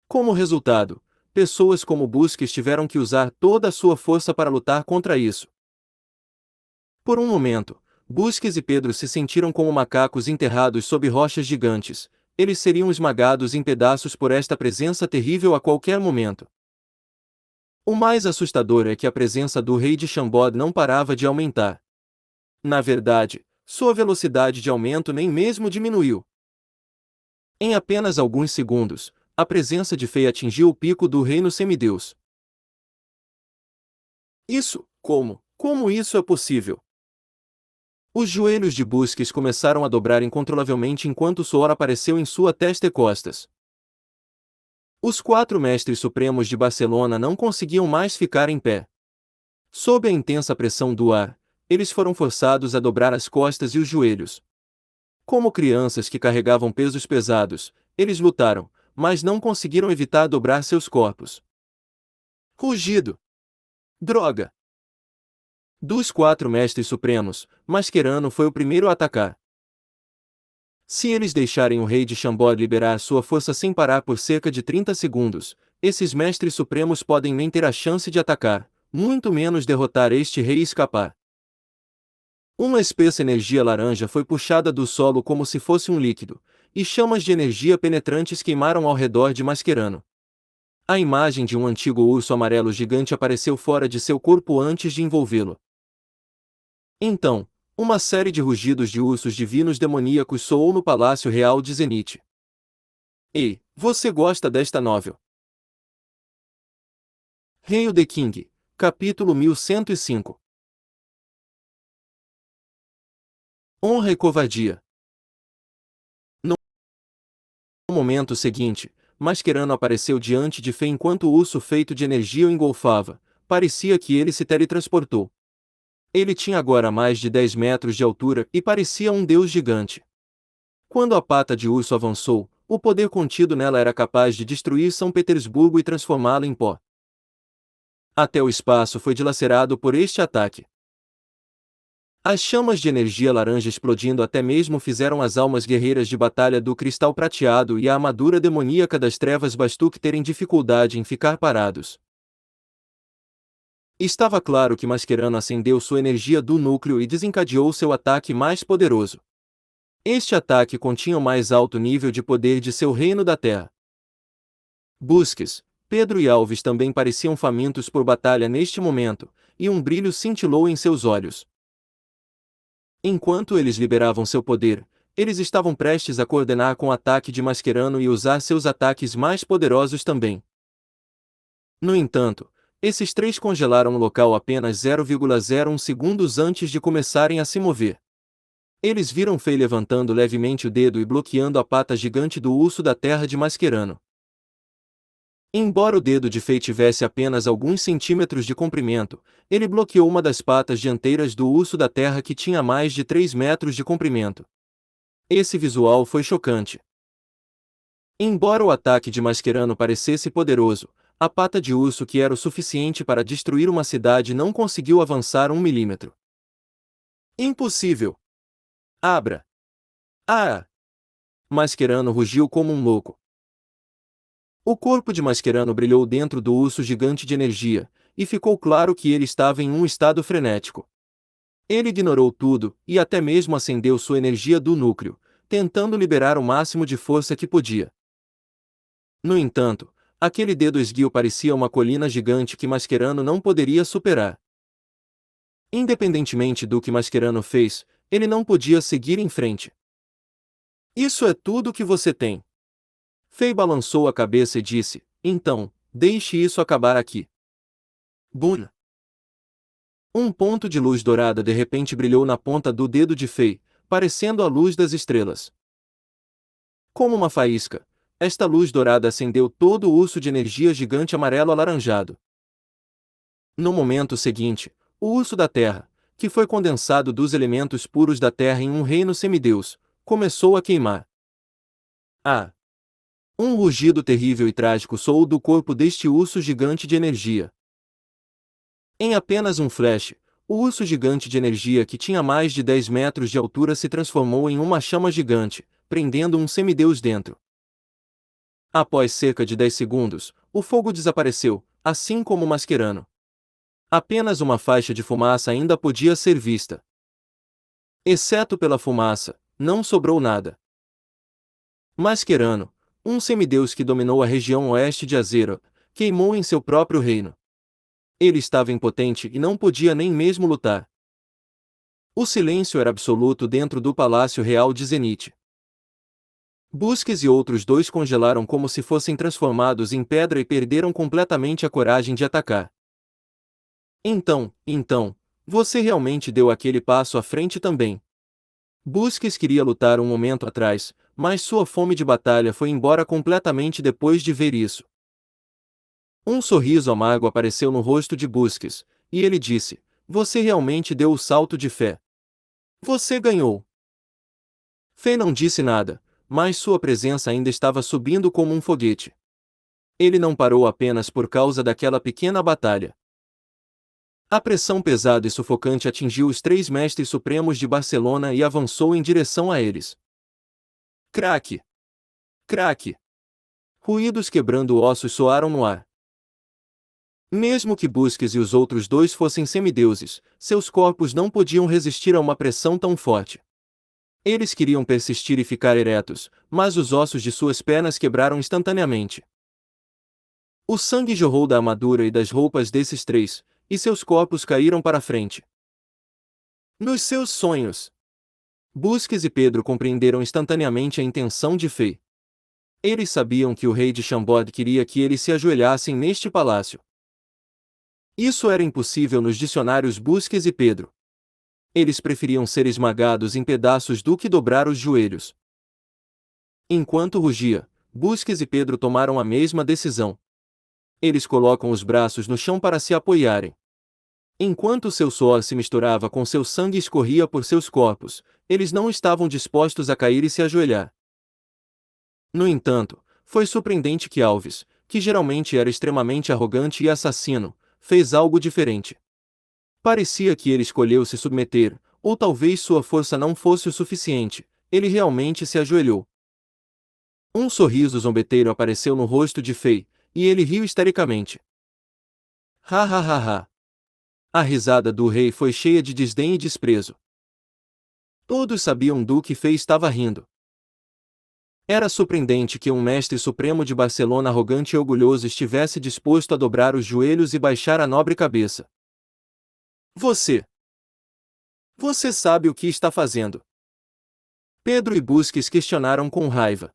[SPEAKER 1] Como resultado, pessoas como Busques tiveram que usar toda a sua força para lutar contra isso. Por um momento, Busques e Pedro se sentiram como macacos enterrados sob rochas gigantes, eles seriam esmagados em pedaços por esta presença terrível a qualquer momento. O mais assustador é que a presença do rei de Chambord não parava de aumentar. Na verdade, sua velocidade de aumento nem mesmo diminuiu. Em apenas alguns segundos, a presença de Fei atingiu o pico do reino semideus. Como isso é possível? Os joelhos de Busques começaram a dobrar incontrolavelmente enquanto o suor apareceu em sua testa e costas. Os 4 mestres supremos de Barcelona não conseguiam mais ficar em pé. Sob a intensa pressão do ar, eles foram forçados a dobrar as costas e os joelhos. Como crianças que carregavam pesos pesados, eles lutaram, mas não conseguiram evitar dobrar seus corpos. Rugido! Droga! Dos 4 mestres supremos, Mascherano foi o primeiro a atacar. Se eles deixarem o rei de Chambord liberar sua força sem parar por cerca de 30 segundos, esses mestres supremos podem nem ter a chance de atacar, muito menos derrotar este rei e escapar. Uma espessa energia laranja foi puxada do solo como se fosse um líquido, e chamas de energia penetrantes queimaram ao redor de Mascherano. A imagem de um antigo urso amarelo gigante apareceu fora de seu corpo antes de envolvê-lo. Então, uma série de rugidos de ursos divinos demoníacos soou no Palácio Real de Zenith. Ei, você gosta desta novel? Hail the King, capítulo 1105. Honra e covardia. No momento seguinte, Mascherano apareceu diante de Fê enquanto o urso feito de energia o engolfava. Parecia que ele se teletransportou. Ele tinha agora mais de 10 metros de altura e parecia um deus gigante. Quando a pata de urso avançou, o poder contido nela era capaz de destruir São Petersburgo e transformá-lo em pó. Até o espaço foi dilacerado por este ataque. As chamas de energia laranja explodindo até mesmo fizeram as almas guerreiras de batalha do cristal prateado e a armadura demoníaca das trevas Bastuk terem dificuldade em ficar parados. Estava claro que Mascherano acendeu sua energia do núcleo e desencadeou seu ataque mais poderoso. Este ataque continha o mais alto nível de poder de seu reino da terra. Busques, Pedro e Alves também pareciam famintos por batalha neste momento, e um brilho cintilou em seus olhos. Enquanto eles liberavam seu poder, eles estavam prestes a coordenar com o ataque de Mascherano e usar seus ataques mais poderosos também. No entanto, esses três congelaram o local apenas 0,01 segundos antes de começarem a se mover. Eles viram Fei levantando levemente o dedo e bloqueando a pata gigante do urso da terra de Mascherano. Embora o dedo de Fei tivesse apenas alguns centímetros de comprimento, ele bloqueou uma das patas dianteiras do urso da terra que tinha mais de 3 metros de comprimento. Esse visual foi chocante. Embora o ataque de Mascherano parecesse poderoso, a pata de urso que era o suficiente para destruir uma cidade não conseguiu avançar 1 milímetro. Impossível! Abra! Ah! Mascherano rugiu como um louco. O corpo de Mascherano brilhou dentro do urso gigante de energia, e ficou claro que ele estava em um estado frenético. Ele ignorou tudo, e até mesmo acendeu sua energia do núcleo, tentando liberar o máximo de força que podia. No entanto, aquele dedo esguio parecia uma colina gigante que Mascherano não poderia superar. Independentemente do que Mascherano fez, ele não podia seguir em frente. Isso é tudo que você tem. Fei balançou a cabeça e disse, então, deixe isso acabar aqui. Bum! Um ponto de luz dourada de repente brilhou na ponta do dedo de Fei, parecendo a luz das estrelas. Como uma faísca, esta luz dourada acendeu todo o urso de energia gigante amarelo alaranjado. No momento seguinte, o urso da terra, que foi condensado dos elementos puros da terra em um reino semideus, começou a queimar. Ah! Um rugido terrível e trágico soou do corpo deste urso gigante de energia. Em apenas um flash, o urso gigante de energia que tinha mais de 10 metros de altura se transformou em uma chama gigante, prendendo um semideus dentro. Após cerca de 10 segundos, o fogo desapareceu, assim como Mascherano. Apenas uma faixa de fumaça ainda podia ser vista. Exceto pela fumaça, não sobrou nada. Mascherano, um semideus que dominou a região oeste de Azeroth, queimou em seu próprio reino. Ele estava impotente e não podia nem mesmo lutar. O silêncio era absoluto dentro do Palácio Real de Zenith. Busques e outros dois congelaram como se fossem transformados em pedra e perderam completamente a coragem de atacar. Então, você realmente deu aquele passo à frente também. Busques queria lutar um momento atrás, mas sua fome de batalha foi embora completamente depois de ver isso. Um sorriso amargo apareceu no rosto de Busques, e ele disse: Você realmente deu o salto de fé. Você ganhou. Fê não disse nada, mas sua presença ainda estava subindo como um foguete. Ele não parou apenas por causa daquela pequena batalha. A pressão pesada e sufocante atingiu os três mestres supremos de Barcelona e avançou em direção a eles. Craque! Craque! Ruídos quebrando ossos soaram no ar. Mesmo que Busques e os outros dois fossem semideuses, seus corpos não podiam resistir a uma pressão tão forte. Eles queriam persistir e ficar eretos, mas os ossos de suas pernas quebraram instantaneamente. O sangue jorrou da armadura e das roupas desses três, e seus corpos caíram para a frente. Nos seus sonhos, Busques e Pedro compreenderam instantaneamente a intenção de Fei. Eles sabiam que o rei de Chambord queria que eles se ajoelhassem neste palácio. Isso era impossível nos dicionários Busques e Pedro. Eles preferiam ser esmagados em pedaços do que dobrar os joelhos. Enquanto rugia, Busques e Pedro tomaram a mesma decisão. Eles colocam os braços no chão para se apoiarem. Enquanto seu suor se misturava com seu sangue e escorria por seus corpos, eles não estavam dispostos a cair e se ajoelhar. No entanto, foi surpreendente que Alves, que geralmente era extremamente arrogante e assassino, fez algo diferente. Parecia que ele escolheu se submeter, ou talvez sua força não fosse o suficiente, ele realmente se ajoelhou. Um sorriso zombeteiro apareceu no rosto de Fei, e ele riu histericamente. Ha ha ha ha! A risada do rei foi cheia de desdém e desprezo. Todos sabiam do que Fei estava rindo. Era surpreendente que um mestre supremo de Barcelona arrogante e orgulhoso estivesse disposto a dobrar os joelhos e baixar a nobre cabeça. Você sabe o que está fazendo? Pedro e Busques questionaram com raiva.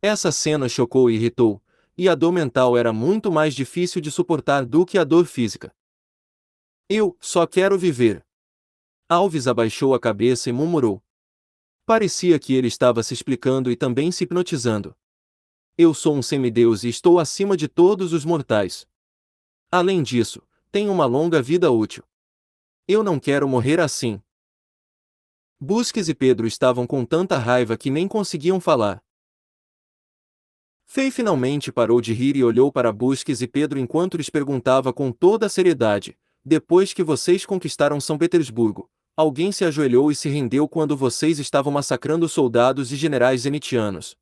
[SPEAKER 1] Essa cena chocou e irritou, e a dor mental era muito mais difícil de suportar do que a dor física. Eu só quero viver. Alves abaixou a cabeça e murmurou. Parecia que ele estava se explicando e também se hipnotizando. Eu sou um semideus e estou acima de todos os mortais. Além disso, tenho uma longa vida útil. Eu não quero morrer assim. Busques e Pedro estavam com tanta raiva que nem conseguiam falar. Fei finalmente parou de rir e olhou para Busques e Pedro enquanto lhes perguntava com toda a seriedade: Depois que vocês conquistaram São Petersburgo, alguém se ajoelhou e se rendeu quando vocês estavam massacrando soldados e generais zenitianos.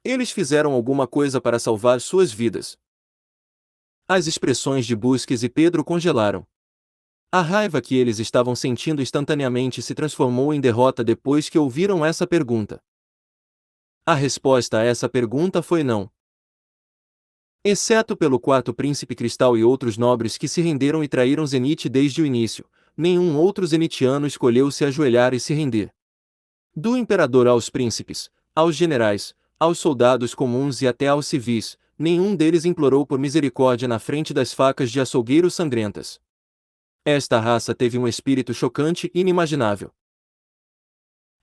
[SPEAKER 1] Eles fizeram alguma coisa para salvar suas vidas. As expressões de Busques e Pedro congelaram. A raiva que eles estavam sentindo instantaneamente se transformou em derrota depois que ouviram essa pergunta. A resposta a essa pergunta foi não. Exceto pelo quarto príncipe cristal e outros nobres que se renderam e traíram Zenit desde o início, nenhum outro zenitiano escolheu se ajoelhar e se render. Do imperador aos príncipes, aos generais, aos soldados comuns e até aos civis, nenhum deles implorou por misericórdia na frente das facas de açougueiros sangrentas. Esta raça teve um espírito chocante e inimaginável.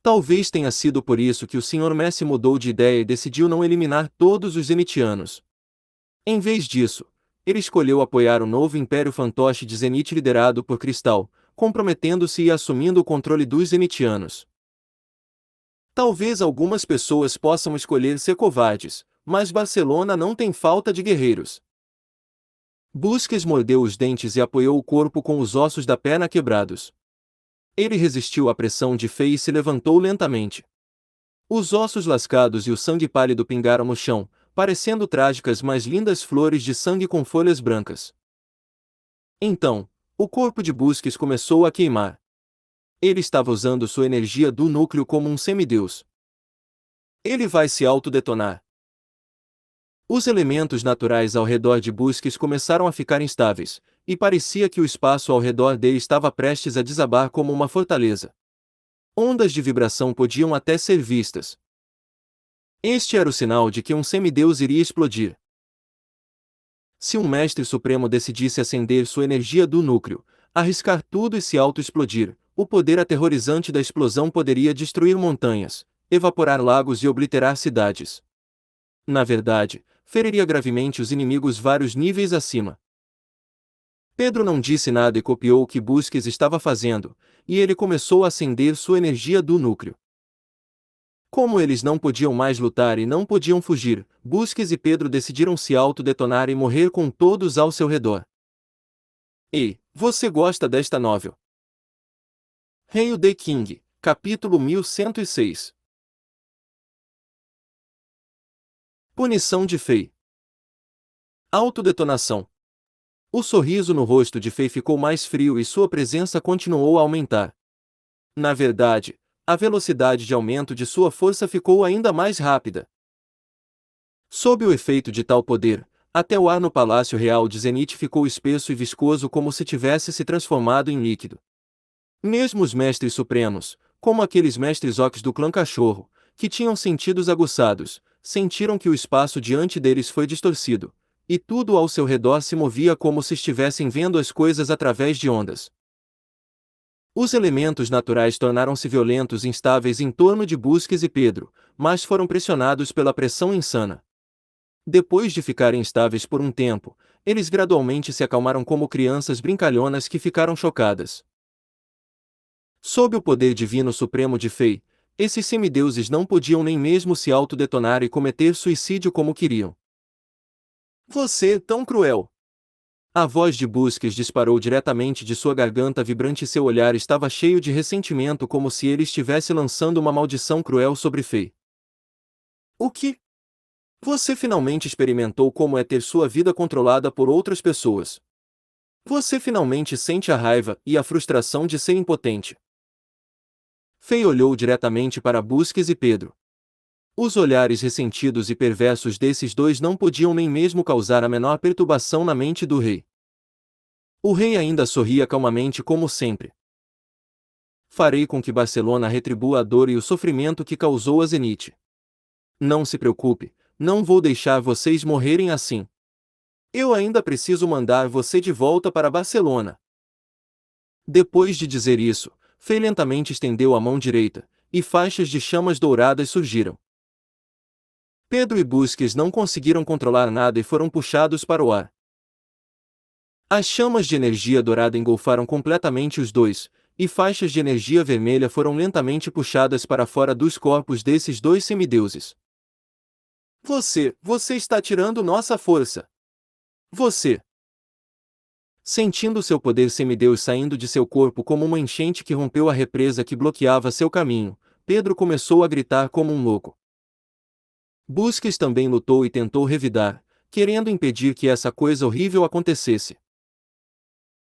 [SPEAKER 1] Talvez tenha sido por isso que o Sr. Messi mudou de ideia e decidiu não eliminar todos os zenitianos. Em vez disso, ele escolheu apoiar o novo Império Fantoche de Zenit liderado por Cristal, comprometendo-se e assumindo o controle dos zenitianos. Talvez algumas pessoas possam escolher ser covardes, mas Barcelona não tem falta de guerreiros. Busques mordeu os dentes e apoiou o corpo com os ossos da perna quebrados. Ele resistiu à pressão de Fei e se levantou lentamente. Os ossos lascados e o sangue pálido pingaram no chão, parecendo trágicas mas lindas flores de sangue com folhas brancas. Então, o corpo de Busques começou a queimar. Ele estava usando sua energia do núcleo como um semideus. Ele vai se autodetonar. Os elementos naturais ao redor de Busques começaram a ficar instáveis, e parecia que o espaço ao redor dele estava prestes a desabar como uma fortaleza. Ondas de vibração podiam até ser vistas. Este era o sinal de que um semideus iria explodir. Se um mestre supremo decidisse acender sua energia do núcleo, arriscar tudo e se auto-explodir, o poder aterrorizante da explosão poderia destruir montanhas, evaporar lagos e obliterar cidades. Na verdade, feriria gravemente os inimigos vários níveis acima. Pedro não disse nada e copiou o que Busques estava fazendo, e ele começou a acender sua energia do núcleo. Como eles não podiam mais lutar e não podiam fugir, Busques e Pedro decidiram se autodetonar e morrer com todos ao seu redor. Ei, você gosta desta novel? Hail the King, capítulo 1106. Punição de Fei. Autodetonação. O sorriso no rosto de Fei ficou mais frio e sua presença continuou a aumentar. Na verdade, a velocidade de aumento de sua força ficou ainda mais rápida. Sob o efeito de tal poder, até o ar no Palácio Real de Zenith ficou espesso e viscoso como se tivesse se transformado em líquido. Mesmo os mestres supremos, como aqueles mestres Ox do clã Cachorro, que tinham sentidos aguçados, sentiram que o espaço diante deles foi distorcido, e tudo ao seu redor se movia como se estivessem vendo as coisas através de ondas. Os elementos naturais tornaram-se violentos e instáveis em torno de Busques e Pedro, mas foram pressionados pela pressão insana. Depois de ficarem estáveis por um tempo, eles gradualmente se acalmaram como crianças brincalhonas que ficaram chocadas. Sob o poder divino supremo de Fei, esses semideuses não podiam nem mesmo se autodetonar e cometer suicídio como queriam. Você, tão cruel! A voz de Busques disparou diretamente de sua garganta vibrante e seu olhar estava cheio de ressentimento como se ele estivesse lançando uma maldição cruel sobre Fei. O que? Você finalmente experimentou como é ter sua vida controlada por outras pessoas. Você finalmente sente a raiva e a frustração de ser impotente. Fei olhou diretamente para Busques e Pedro. Os olhares ressentidos e perversos desses dois não podiam nem mesmo causar a menor perturbação na mente do rei. O rei ainda sorria calmamente como sempre. Farei com que Barcelona retribua a dor e o sofrimento que causou a Zenith. Não se preocupe, não vou deixar vocês morrerem assim. Eu ainda preciso mandar você de volta para Barcelona. Depois de dizer isso, Fei lentamente estendeu a mão direita, e faixas de chamas douradas surgiram. Pedro e Busques não conseguiram controlar nada e foram puxados para o ar. As chamas de energia dourada engolfaram completamente os dois, e faixas de energia vermelha foram lentamente puxadas para fora dos corpos desses dois semideuses. Você está tirando nossa força. Você! Sentindo seu poder semideus saindo de seu corpo como uma enchente que rompeu a represa que bloqueava seu caminho, Pedro começou a gritar como um louco. Busques também lutou e tentou revidar, querendo impedir que essa coisa horrível acontecesse.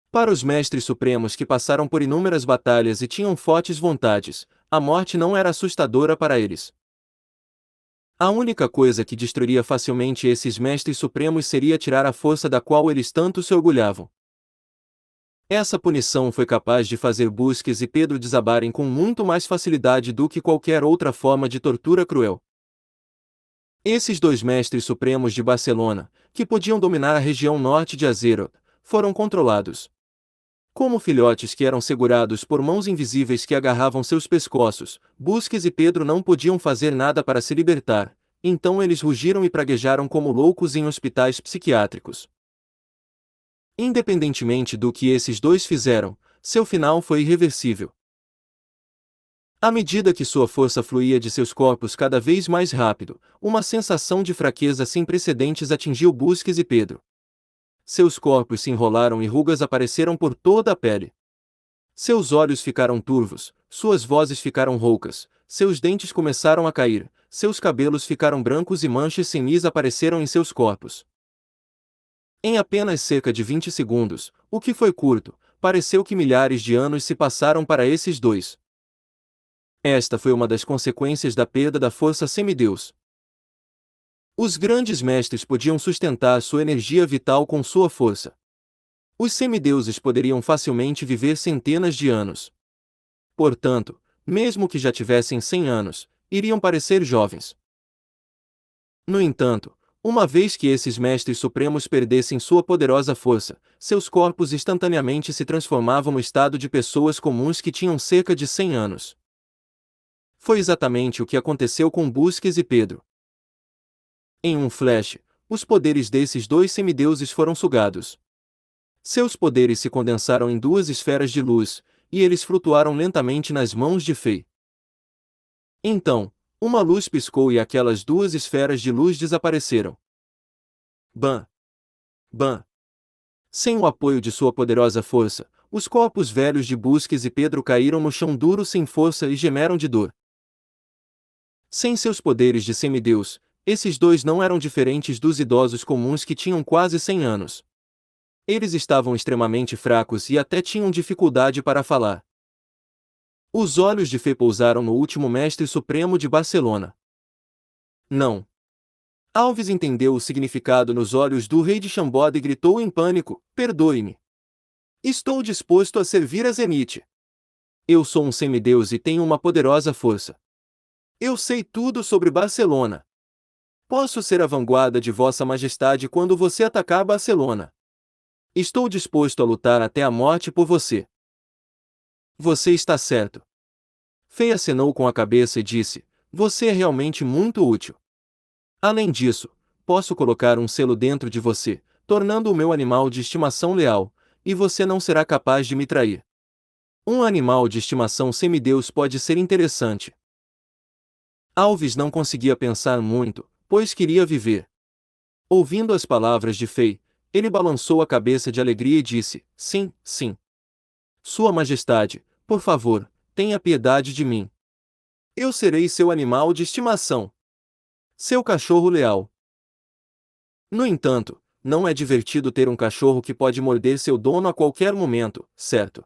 [SPEAKER 1] Para os mestres supremos que passaram por inúmeras batalhas e tinham fortes vontades, a morte não era assustadora para eles. A única coisa que destruiria facilmente esses mestres supremos seria tirar a força da qual eles tanto se orgulhavam. Essa punição foi capaz de fazer Busques e Pedro desabarem com muito mais facilidade do que qualquer outra forma de tortura cruel. Esses dois mestres supremos de Barcelona, que podiam dominar a região norte de Azeroth, foram controlados. Como filhotes que eram segurados por mãos invisíveis que agarravam seus pescoços, Busques e Pedro não podiam fazer nada para se libertar, então eles rugiram e praguejaram como loucos em hospitais psiquiátricos. Independentemente do que esses dois fizeram, seu final foi irreversível. À medida que sua força fluía de seus corpos cada vez mais rápido, uma sensação de fraqueza sem precedentes atingiu Busques e Pedro. Seus corpos se enrolaram e rugas apareceram por toda a pele. Seus olhos ficaram turvos, suas vozes ficaram roucas, seus dentes começaram a cair, seus cabelos ficaram brancos e manchas senis apareceram em seus corpos. Em apenas cerca de 20 segundos, o que foi curto, pareceu que milhares de anos se passaram para esses dois. Esta foi uma das consequências da perda da força semideus. Os grandes mestres podiam sustentar sua energia vital com sua força. Os semideuses poderiam facilmente viver centenas de anos. Portanto, mesmo que já tivessem 100 anos, iriam parecer jovens. No entanto, uma vez que esses mestres supremos perdessem sua poderosa força, seus corpos instantaneamente se transformavam no estado de pessoas comuns que tinham cerca de 100 anos. Foi exatamente o que aconteceu com Busques e Pedro. Em um flash, os poderes desses dois semideuses foram sugados. Seus poderes se condensaram em duas esferas de luz, e eles flutuaram lentamente nas mãos de Fei. Então, uma luz piscou e aquelas duas esferas de luz desapareceram. Bam! Bam! Sem o apoio de sua poderosa força, os corpos velhos de Busques e Pedro caíram no chão duro sem força e gemeram de dor. Sem seus poderes de semideus, esses dois não eram diferentes dos idosos comuns que tinham quase 100 anos. Eles estavam extremamente fracos e até tinham dificuldade para falar. Os olhos de Fei pousaram no último mestre supremo de Barcelona. Não. Alves entendeu o significado nos olhos do rei de Chambord e gritou em pânico: perdoe-me. Estou disposto a servir a Zenith. Eu sou um semideus e tenho uma poderosa força. Eu sei tudo sobre Barcelona. Posso ser a vanguarda de Vossa Majestade quando você atacar Barcelona. Estou disposto a lutar até a morte por você. Você está certo. Fei acenou com a cabeça e disse: você é realmente muito útil. Além disso, posso colocar um selo dentro de você, tornando o meu animal de estimação leal, e você não será capaz de me trair. Um animal de estimação semideus pode ser interessante. Alves não conseguia pensar muito, pois queria viver. Ouvindo as palavras de Fei, ele balançou a cabeça de alegria e disse: sim, sim. Sua Majestade, por favor, tenha piedade de mim. Eu serei seu animal de estimação. Seu cachorro leal. No entanto, não é divertido ter um cachorro que pode morder seu dono a qualquer momento, certo?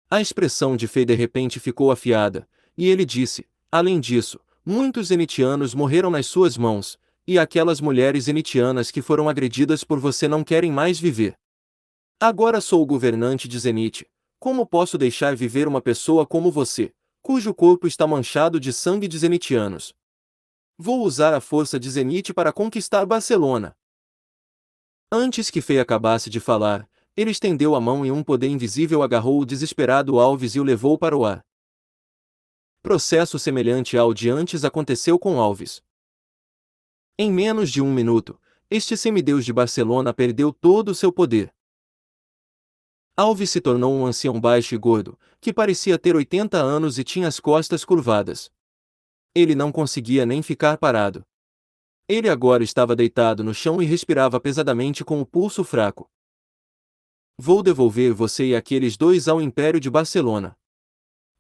[SPEAKER 1] A expressão de Fei de repente ficou afiada, e ele disse: além disso, muitos zenitianos morreram nas suas mãos, e aquelas mulheres zenitianas que foram agredidas por você não querem mais viver. Agora sou o governante de Zenith. Como posso deixar viver uma pessoa como você, cujo corpo está manchado de sangue de zenitianos? Vou usar a força de Zenith para conquistar Barcelona. Antes que Fei acabasse de falar, ele estendeu a mão e um poder invisível agarrou o desesperado Alves e o levou para o ar. Processo semelhante ao de antes aconteceu com Alves. Em menos de 1 minuto, este semideus de Barcelona perdeu todo o seu poder. Alves se tornou um ancião baixo e gordo, que parecia ter 80 anos e tinha as costas curvadas. Ele não conseguia nem ficar parado. Ele agora estava deitado no chão e respirava pesadamente com o pulso fraco. Vou devolver você e aqueles dois ao Império de Barcelona.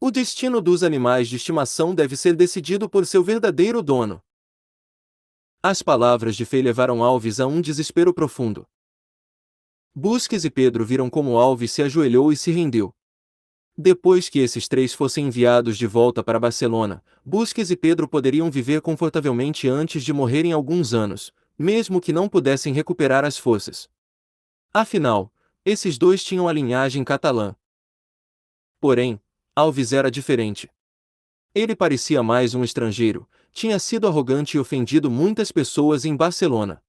[SPEAKER 1] O destino dos animais de estimação deve ser decidido por seu verdadeiro dono. As palavras de Fei levaram Alves a um desespero profundo. Busques e Pedro viram como Alves se ajoelhou e se rendeu. Depois que esses três fossem enviados de volta para Barcelona, Busques e Pedro poderiam viver confortavelmente antes de morrerem alguns anos, mesmo que não pudessem recuperar as forças. Afinal, esses dois tinham a linhagem catalã. Porém, Alves era diferente. Ele parecia mais um estrangeiro, tinha sido arrogante e ofendido muitas pessoas em Barcelona.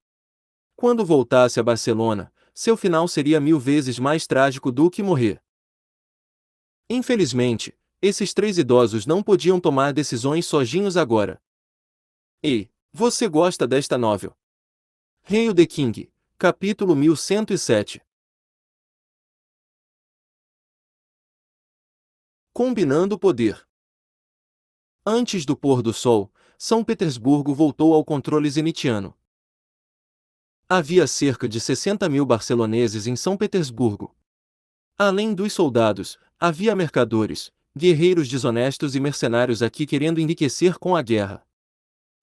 [SPEAKER 1] Quando voltasse a Barcelona, seu final seria 1000 vezes mais trágico do que morrer. Infelizmente, esses três idosos não podiam tomar decisões sozinhos agora. Ei, você gosta desta novel? Hail the King, capítulo 1107. Combinando o poder. Antes do pôr do sol, São Petersburgo voltou ao controle zenitiano. Havia cerca de 60.000 barceloneses em São Petersburgo. Além dos soldados, havia mercadores, guerreiros desonestos e mercenários aqui querendo enriquecer com a guerra.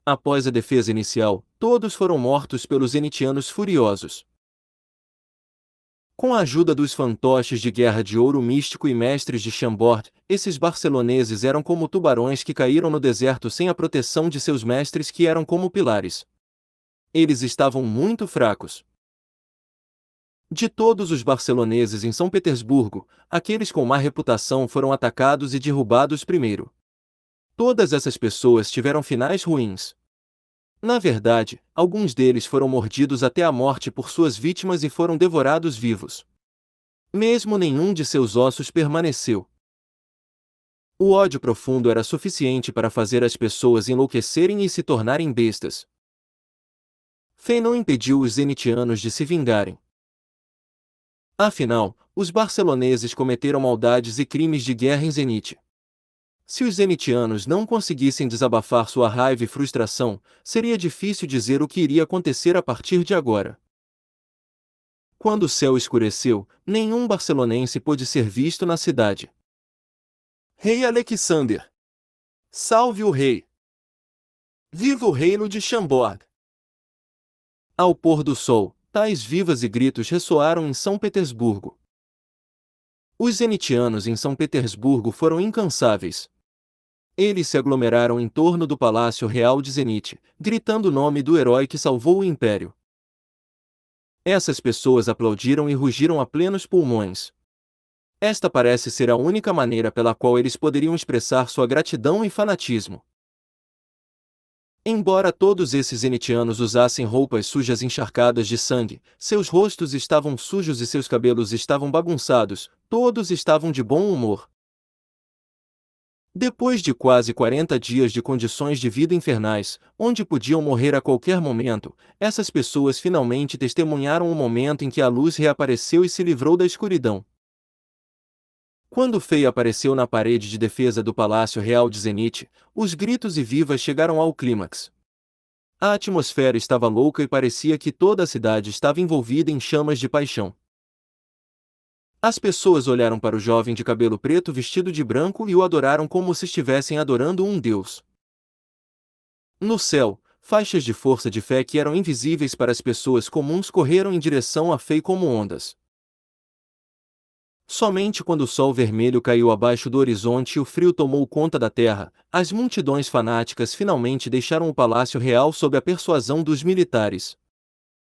[SPEAKER 1] Após a defesa inicial, todos foram mortos pelos zenitianos furiosos. Com a ajuda dos fantoches de guerra de ouro místico e mestres de Chambord, esses barceloneses eram como tubarões que caíram no deserto sem a proteção de seus mestres que eram como pilares. Eles estavam muito fracos. De todos os barceloneses em São Petersburgo, aqueles com má reputação foram atacados e derrubados primeiro. Todas essas pessoas tiveram finais ruins. Na verdade, alguns deles foram mordidos até a morte por suas vítimas e foram devorados vivos. Mesmo nenhum de seus ossos permaneceu. O ódio profundo era suficiente para fazer as pessoas enlouquecerem e se tornarem bestas. Fei não impediu os zenitianos de se vingarem. Afinal, os barceloneses cometeram maldades e crimes de guerra em Zenite. Se os zenitianos não conseguissem desabafar sua raiva e frustração, seria difícil dizer o que iria acontecer a partir de agora. Quando o céu escureceu, nenhum barcelonense pôde ser visto na cidade. Rei Alexander! Salve o rei! Viva o reino de Chambord! Ao pôr do sol, tais vivas e gritos ressoaram em São Petersburgo. Os zenitianos em São Petersburgo foram incansáveis. Eles se aglomeraram em torno do Palácio Real de Zenite, gritando o nome do herói que salvou o império. Essas pessoas aplaudiram e rugiram a plenos pulmões. Esta parece ser a única maneira pela qual eles poderiam expressar sua gratidão e fanatismo. Embora todos esses zenitianos usassem roupas sujas encharcadas de sangue, seus rostos estavam sujos e seus cabelos estavam bagunçados, todos estavam de bom humor. Depois de quase 40 dias de condições de vida infernais, onde podiam morrer a qualquer momento, essas pessoas finalmente testemunharam o momento em que a luz reapareceu e se livrou da escuridão. Quando Fei apareceu na parede de defesa do Palácio Real de Zenite, os gritos e vivas chegaram ao clímax. A atmosfera estava louca e parecia que toda a cidade estava envolvida em chamas de paixão. As pessoas olharam para o jovem de cabelo preto vestido de branco e o adoraram como se estivessem adorando um deus. No céu, faixas de força de fé que eram invisíveis para as pessoas comuns correram em direção a Fei como ondas. Somente quando o sol vermelho caiu abaixo do horizonte e o frio tomou conta da terra, as multidões fanáticas finalmente deixaram o palácio real sob a persuasão dos militares.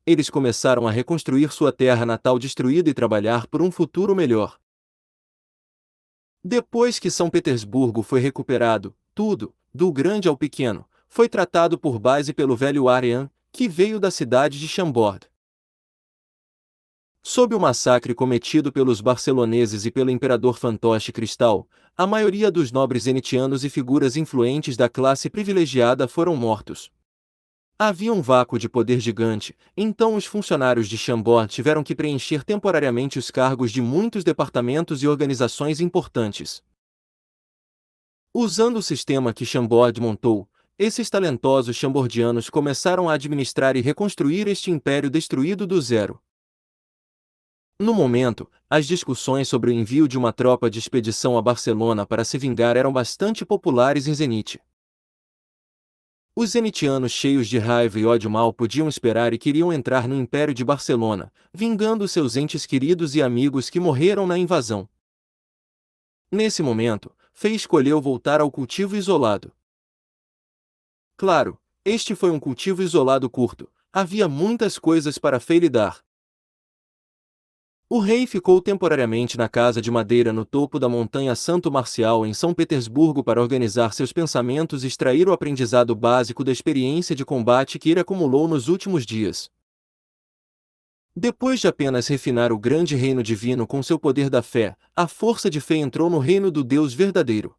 [SPEAKER 1] Eles começaram a reconstruir sua terra natal destruída e trabalhar por um futuro melhor. Depois que São Petersburgo foi recuperado, tudo, do grande ao pequeno, foi tratado por base pelo velho Arian, que veio da cidade de Chambord. Sob o massacre cometido pelos barceloneses e pelo imperador fantoche Cristal, a maioria dos nobres zenitianos e figuras influentes da classe privilegiada foram mortos. Havia um vácuo de poder gigante, então os funcionários de Chambord tiveram que preencher temporariamente os cargos de muitos departamentos e organizações importantes. Usando o sistema que Chambord montou, esses talentosos chambordianos começaram a administrar e reconstruir este império destruído do zero. No momento, as discussões sobre o envio de uma tropa de expedição a Barcelona para se vingar eram bastante populares em Zenite. Os zenitianos cheios de raiva e ódio mal podiam esperar e queriam entrar no Império de Barcelona, vingando seus entes queridos e amigos que morreram na invasão. Nesse momento, Fei escolheu voltar ao cultivo isolado. Claro, este foi um cultivo isolado curto, havia muitas coisas para Fei lidar. O rei ficou temporariamente na casa de madeira no topo da montanha Santo Marcial em São Petersburgo para organizar seus pensamentos e extrair o aprendizado básico da experiência de combate que ele acumulou nos últimos dias. Depois de apenas refinar o grande reino divino com seu poder da fé, a força de Fei entrou no reino do Deus verdadeiro.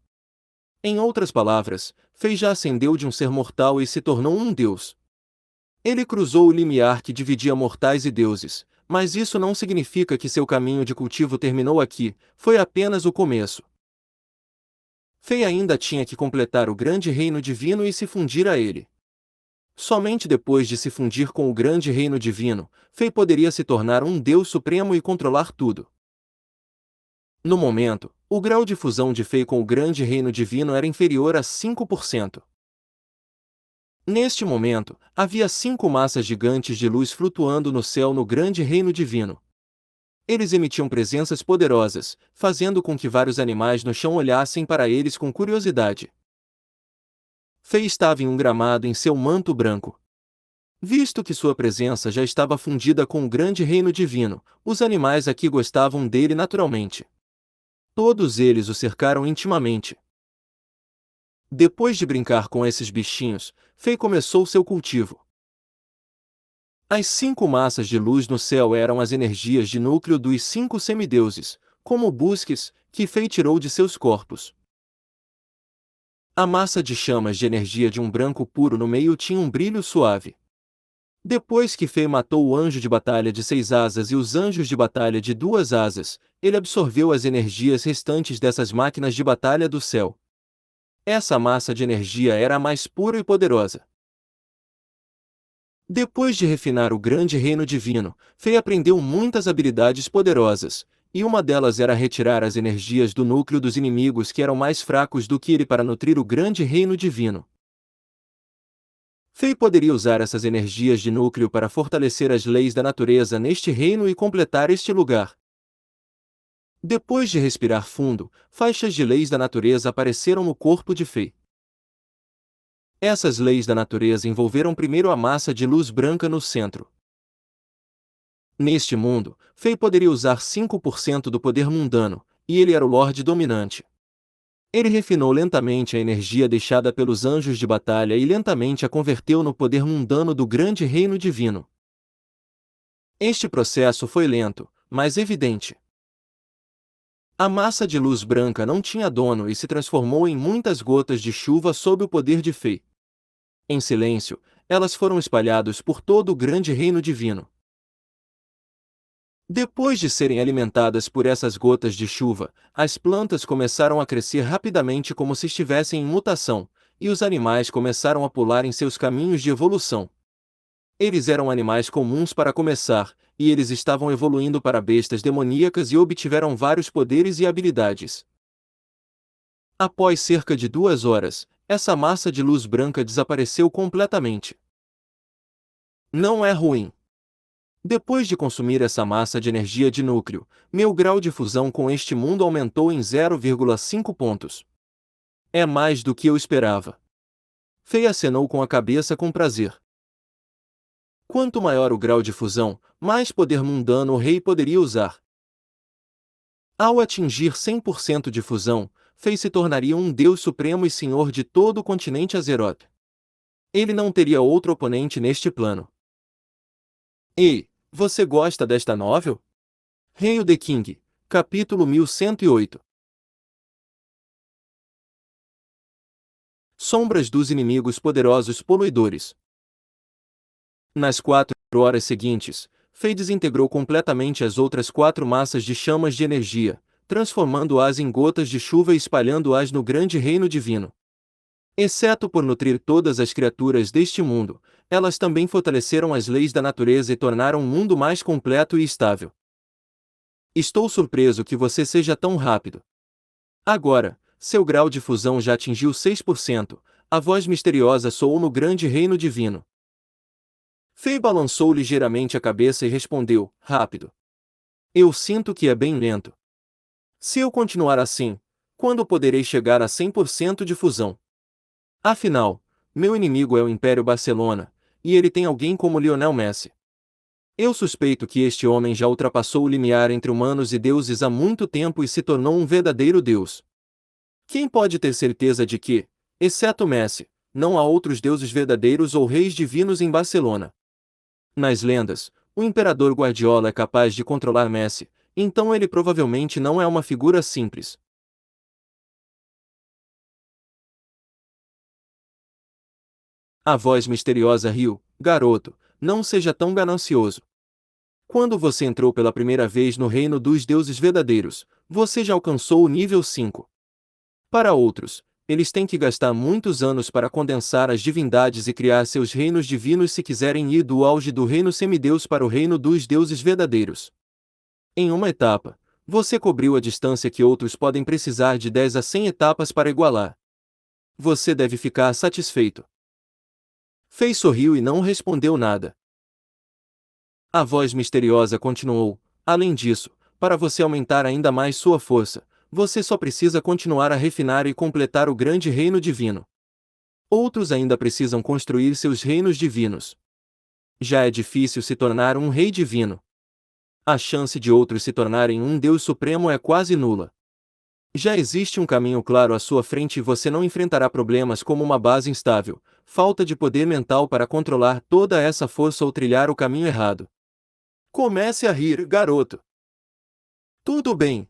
[SPEAKER 1] Em outras palavras, Fei já ascendeu de um ser mortal e se tornou um Deus. Ele cruzou o limiar que dividia mortais e deuses, mas isso não significa que seu caminho de cultivo terminou aqui, foi apenas o começo. Fei ainda tinha que completar o grande reino divino e se fundir a ele. Somente depois de se fundir com o grande reino divino, Fei poderia se tornar um Deus supremo e controlar tudo. No momento, o grau de fusão de Fei com o grande reino divino era inferior a 5%. Neste momento, havia 5 massas gigantes de luz flutuando no céu no grande reino divino. Eles emitiam presenças poderosas, fazendo com que vários animais no chão olhassem para eles com curiosidade. Fei estava em um gramado em seu manto branco. Visto que sua presença já estava fundida com o grande reino divino, os animais aqui gostavam dele naturalmente. Todos eles o cercaram intimamente. Depois de brincar com esses bichinhos, Fei começou seu cultivo. As 5 massas de luz no céu eram as energias de núcleo dos 5 semideuses, como Busques, que Fei tirou de seus corpos. A massa de chamas de energia de um branco puro no meio tinha um brilho suave. Depois que Fei matou o anjo de batalha de 6 asas e os anjos de batalha de 2 asas, ele absorveu as energias restantes dessas máquinas de batalha do céu. Essa massa de energia era a mais pura e poderosa. Depois de refinar o grande reino divino, Fei aprendeu muitas habilidades poderosas, e uma delas era retirar as energias do núcleo dos inimigos que eram mais fracos do que ele para nutrir o grande reino divino. Fei poderia usar essas energias de núcleo para fortalecer as leis da natureza neste reino e completar este lugar. Depois de respirar fundo, faixas de leis da natureza apareceram no corpo de Fei. Essas leis da natureza envolveram primeiro a massa de luz branca no centro. Neste mundo, Fei poderia usar 5% do poder mundano, e ele era o Lorde dominante. Ele refinou lentamente a energia deixada pelos anjos de batalha e lentamente a converteu no poder mundano do grande reino divino. Este processo foi lento, mas evidente. A massa de luz branca não tinha dono e se transformou em muitas gotas de chuva sob o poder de Fei. Em silêncio, elas foram espalhadas por todo o grande reino divino. Depois de serem alimentadas por essas gotas de chuva, as plantas começaram a crescer rapidamente como se estivessem em mutação, e os animais começaram a pular em seus caminhos de evolução. Eles eram animais comuns para começar, e eles estavam evoluindo para bestas demoníacas e obtiveram vários poderes e habilidades. Após cerca de 2 horas, essa massa de luz branca desapareceu completamente. Não é ruim. Depois de consumir essa massa de energia de núcleo, meu grau de fusão com este mundo aumentou em 0,5 pontos. É mais do que eu esperava. Fei acenou com a cabeça com prazer. Quanto maior o grau de fusão, mais poder mundano o rei poderia usar. Ao atingir 100% de fusão, Fei se tornaria um deus supremo e senhor de todo o continente Azeroth. Ele não teria outro oponente neste plano. Ei, você gosta desta novel? Hail the King, capítulo 1108. Sombras dos inimigos poderosos poluidores. Nas 4 horas seguintes, Fei desintegrou completamente as outras 4 massas de chamas de energia, transformando-as em gotas de chuva e espalhando-as no grande reino divino. Exceto por nutrir todas as criaturas deste mundo, elas também fortaleceram as leis da natureza e tornaram o mundo mais completo e estável. Estou surpreso que você seja tão rápido. Agora, seu grau de fusão já atingiu 6%, a voz misteriosa soou no grande reino divino. Fei balançou ligeiramente a cabeça e respondeu, rápido. Eu sinto que é bem lento. Se eu continuar assim, quando poderei chegar a 100% de fusão? Afinal, meu inimigo é o Império Barcelona, e ele tem alguém como Lionel Messi. Eu suspeito que este homem já ultrapassou o limiar entre humanos e deuses há muito tempo e se tornou um verdadeiro deus. Quem pode ter certeza de que, exceto Messi, não há outros deuses verdadeiros ou reis divinos em Barcelona? Nas lendas, o Imperador Guardiola é capaz de controlar Messi, então ele provavelmente não é uma figura simples. A voz misteriosa riu, garoto, não seja tão ganancioso. Quando você entrou pela primeira vez no reino dos deuses verdadeiros, você já alcançou o nível 5. Para outros, eles têm que gastar muitos anos para condensar as divindades e criar seus reinos divinos se quiserem ir do auge do reino semideus para o reino dos deuses verdadeiros. Em uma etapa, você cobriu a distância que outros podem precisar de 10 a 100 etapas para igualar. Você deve ficar satisfeito. Fei sorriu e não respondeu nada. A voz misteriosa continuou, além disso, para você aumentar ainda mais sua força, você só precisa continuar a refinar e completar o grande reino divino. Outros ainda precisam construir seus reinos divinos. Já é difícil se tornar um rei divino. A chance de outros se tornarem um Deus supremo é quase nula. Já existe um caminho claro à sua frente e você não enfrentará problemas como uma base instável, falta de poder mental para controlar toda essa força ou trilhar o caminho errado. Comece a rir, garoto. Tudo bem.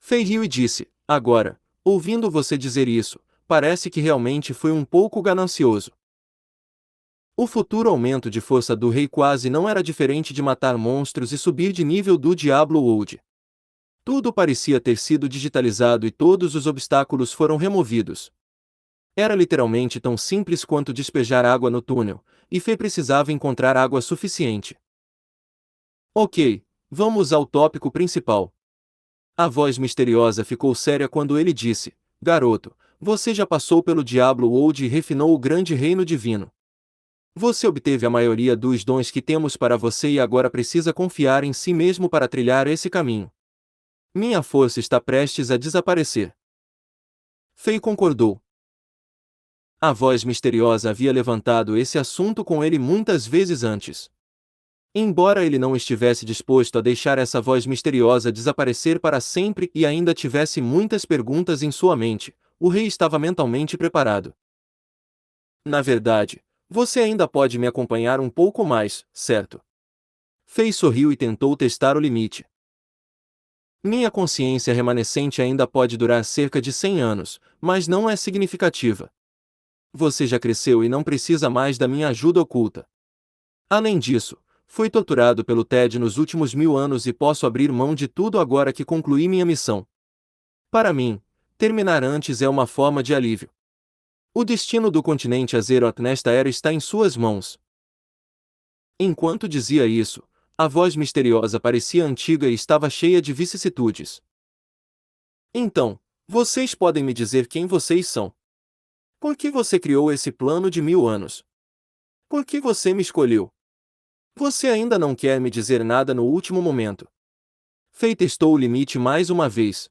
[SPEAKER 1] Fei riu e disse: agora, ouvindo você dizer isso, parece que realmente foi um pouco ganancioso. O futuro aumento de força do rei quase não era diferente de matar monstros e subir de nível do Diablo World. Tudo parecia ter sido digitalizado e todos os obstáculos foram removidos. Era literalmente tão simples quanto despejar água no túnel, e Fei precisava encontrar água suficiente. Ok, vamos ao tópico principal. A voz misteriosa ficou séria quando ele disse: garoto, você já passou pelo Diablo World e refinou o grande reino divino. Você obteve a maioria dos dons que temos para você e agora precisa confiar em si mesmo para trilhar esse caminho. Minha força está prestes a desaparecer. Fei concordou. A voz misteriosa havia levantado esse assunto com ele muitas vezes antes. Embora ele não estivesse disposto a deixar essa voz misteriosa desaparecer para sempre e ainda tivesse muitas perguntas em sua mente, o rei estava mentalmente preparado. Na verdade, você ainda pode me acompanhar um pouco mais, certo? Fei sorriu e tentou testar o limite. Minha consciência remanescente ainda pode durar cerca de 100 anos, mas não é significativa. Você já cresceu e não precisa mais da minha ajuda oculta. Além disso, fui torturado pelo TED nos últimos 1000 anos e posso abrir mão de tudo agora que concluí minha missão. Para mim, terminar antes é uma forma de alívio. O destino do continente Azeroth nesta era está em suas mãos. Enquanto dizia isso, a voz misteriosa parecia antiga e estava cheia de vicissitudes. Então, vocês podem me dizer quem vocês são? Por que você criou esse plano de 1000 anos? Por que você me escolheu? Você ainda não quer me dizer nada no último momento. Fei testou o limite mais uma vez.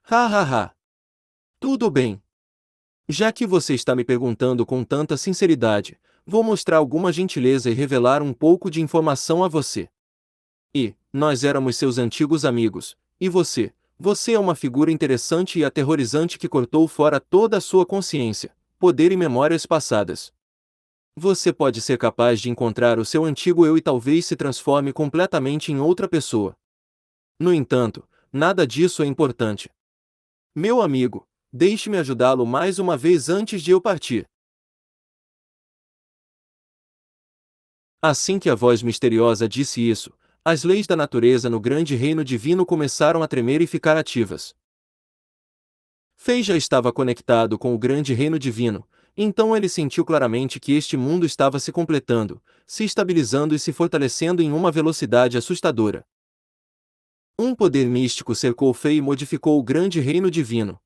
[SPEAKER 1] Ha ha ha. Tudo bem. Já que você está me perguntando com tanta sinceridade, vou mostrar alguma gentileza e revelar um pouco de informação a você. Nós éramos seus antigos amigos, e você é uma figura interessante e aterrorizante que cortou fora toda a sua consciência, poder e memórias passadas. Você pode ser capaz de encontrar o seu antigo eu e talvez se transforme completamente em outra pessoa. No entanto, nada disso é importante. Meu amigo, deixe-me ajudá-lo mais uma vez antes de eu partir. Assim que a voz misteriosa disse isso, as leis da natureza no grande reino divino começaram a tremer e ficar ativas. Fei já estava conectado com o grande reino divino, então ele sentiu claramente que este mundo estava se completando, se estabilizando e se fortalecendo em uma velocidade assustadora. Um poder místico cercou Fei e modificou o grande reino divino.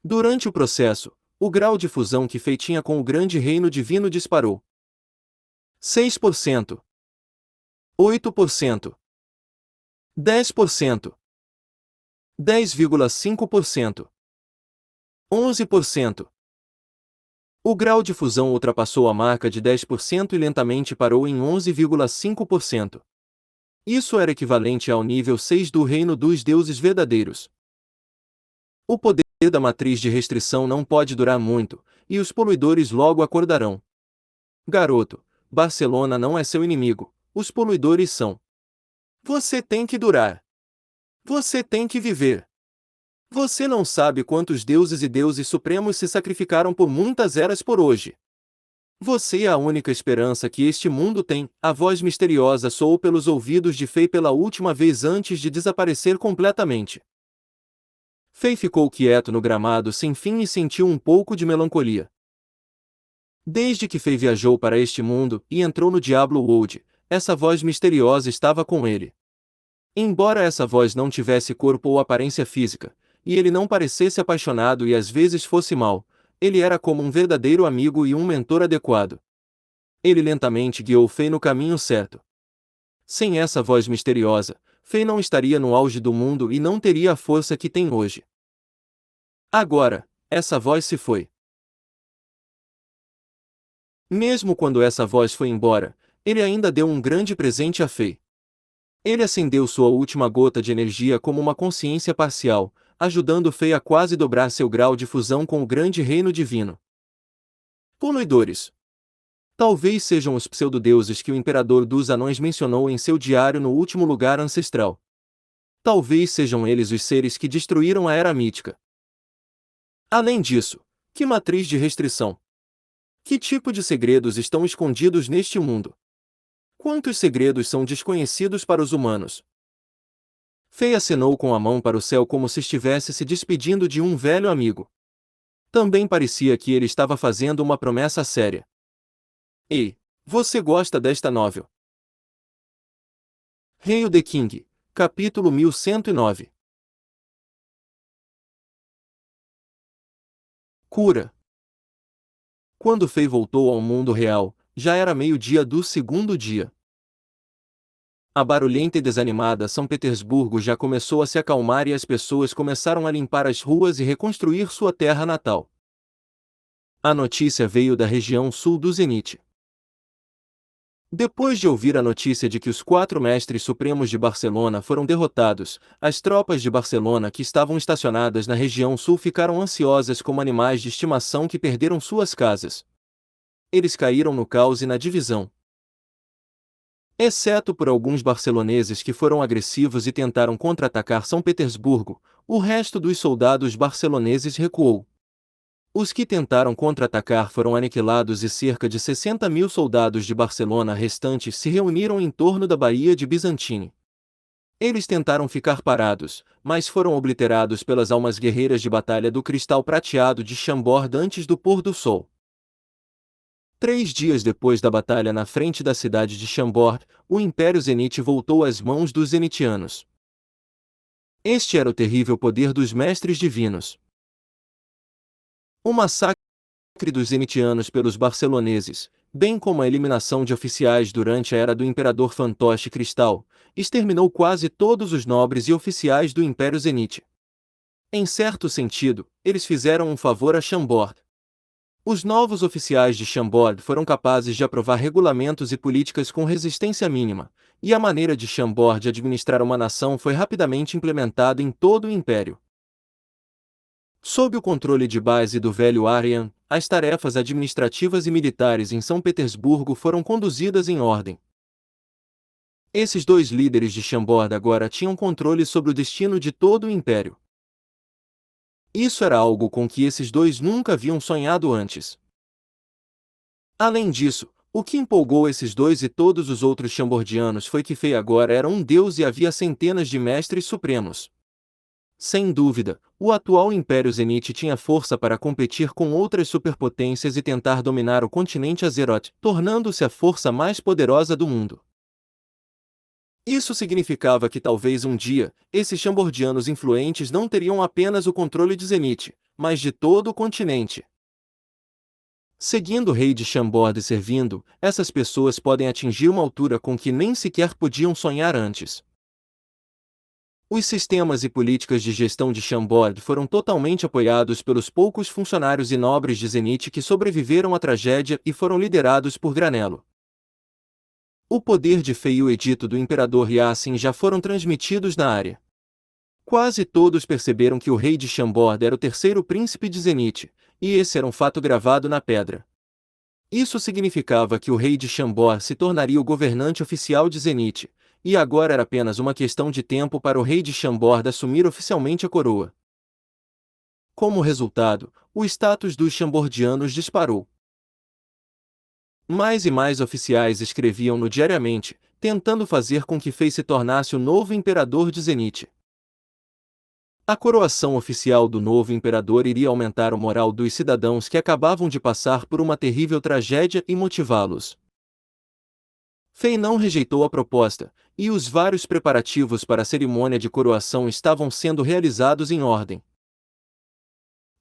[SPEAKER 1] Durante o processo, o grau de fusão que Fei tinha com o grande reino divino disparou. 6%, 8%, 10%, 10,5%, 11%. O grau de fusão ultrapassou a marca de 10% e lentamente parou em 11,5%. Isso era equivalente ao nível 6 do reino dos deuses verdadeiros. O poder da matriz de restrição não pode durar muito, e os poluidores logo acordarão. Garoto, Barcelona não é seu inimigo, os poluidores são. Você tem que durar. Você tem que viver. Você não sabe quantos deuses e deuses supremos se sacrificaram por muitas eras por hoje. Você é a única esperança que este mundo tem. A voz misteriosa soou pelos ouvidos de Fei pela última vez antes de desaparecer completamente. Fei ficou quieto no gramado sem fim e sentiu um pouco de melancolia. Desde que Fei viajou para este mundo e entrou no Diablo World, essa voz misteriosa estava com ele. Embora essa voz não tivesse corpo ou aparência física, e ele não parecesse apaixonado e às vezes fosse mau, ele era como um verdadeiro amigo e um mentor adequado. Ele lentamente guiou Fei no caminho certo. Sem essa voz misteriosa, Fei não estaria no auge do mundo e não teria a força que tem hoje. Agora, essa voz se foi. Mesmo quando essa voz foi embora, ele ainda deu um grande presente a Fei. Ele acendeu sua última gota de energia como uma consciência parcial, ajudando Fei a quase dobrar seu grau de fusão com o grande reino divino. Poluidores. Talvez sejam os pseudodeuses que o imperador dos anões mencionou em seu diário no último lugar ancestral. Talvez sejam eles os seres que destruíram a Era Mítica. Além disso, que matriz de restrição? Que tipo de segredos estão escondidos neste mundo? Quantos segredos são desconhecidos para os humanos? Fei acenou com a mão para o céu como se estivesse se despedindo de um velho amigo. Também parecia que ele estava fazendo uma promessa séria. Ei, você gosta desta novel? Hail the King, capítulo 1109. Cura. Quando Fei voltou ao mundo real, já era meio-dia do segundo dia. A barulhenta e desanimada São Petersburgo já começou a se acalmar e as pessoas começaram a limpar as ruas e reconstruir sua terra natal. A notícia veio da região sul do Zenit. Depois de ouvir a notícia de que os 4 mestres supremos de Barcelona foram derrotados, as tropas de Barcelona que estavam estacionadas na região sul ficaram ansiosas como animais de estimação que perderam suas casas. Eles caíram no caos e na divisão. Exceto por alguns barceloneses que foram agressivos e tentaram contra-atacar São Petersburgo, o resto dos soldados barceloneses recuou. Os que tentaram contra-atacar foram aniquilados e cerca de 60.000 soldados de Barcelona restantes se reuniram em torno da Baía de Bizantine. Eles tentaram ficar parados, mas foram obliterados pelas almas guerreiras de batalha do Cristal Prateado de Chambord antes do pôr do sol. 3 dias depois da batalha na frente da cidade de Chambord, o Império Zenite voltou às mãos dos zenitianos. Este era o terrível poder dos mestres divinos. O massacre dos zenitianos pelos barceloneses, bem como a eliminação de oficiais durante a era do Imperador Fantoche Cristal, exterminou quase todos os nobres e oficiais do Império Zenite. Em certo sentido, eles fizeram um favor a Chambord. Os novos oficiais de Chambord foram capazes de aprovar regulamentos e políticas com resistência mínima, e a maneira de Chambord administrar uma nação foi rapidamente implementada em todo o Império. Sob o controle de base do velho Aryan, as tarefas administrativas e militares em São Petersburgo foram conduzidas em ordem. Esses 2 líderes de Chambord agora tinham controle sobre o destino de todo o Império. Isso era algo com que esses 2 nunca haviam sonhado antes. Além disso, o que empolgou esses 2 e todos os outros chambordianos foi que Fei agora era um deus e havia centenas de mestres supremos. Sem dúvida, o atual Império Zenite tinha força para competir com outras superpotências e tentar dominar o continente Azeroth, tornando-se a força mais poderosa do mundo. Isso significava que talvez um dia, esses chambordianos influentes não teriam apenas o controle de Zenit, mas de todo o continente. Seguindo o rei de Chambord e servindo, essas pessoas podem atingir uma altura com que nem sequer podiam sonhar antes. Os sistemas e políticas de gestão de Chambord foram totalmente apoiados pelos poucos funcionários e nobres de Zenit que sobreviveram à tragédia e foram liderados por Granello. O poder de Fei e o edito do imperador Yassin já foram transmitidos na área. Quase todos perceberam que o rei de Chambord era o terceiro príncipe de Zenit, e esse era um fato gravado na pedra. Isso significava que o rei de Chambord se tornaria o governante oficial de Zenit, e agora era apenas uma questão de tempo para o rei de Chambord assumir oficialmente a coroa. Como resultado, o status dos chambordianos disparou. Mais e mais oficiais escreviam-no diariamente, tentando fazer com que Fei se tornasse o novo imperador de Zenit. A coroação oficial do novo imperador iria aumentar o moral dos cidadãos que acabavam de passar por uma terrível tragédia e motivá-los. Fei não rejeitou a proposta, e os vários preparativos para a cerimônia de coroação estavam sendo realizados em ordem.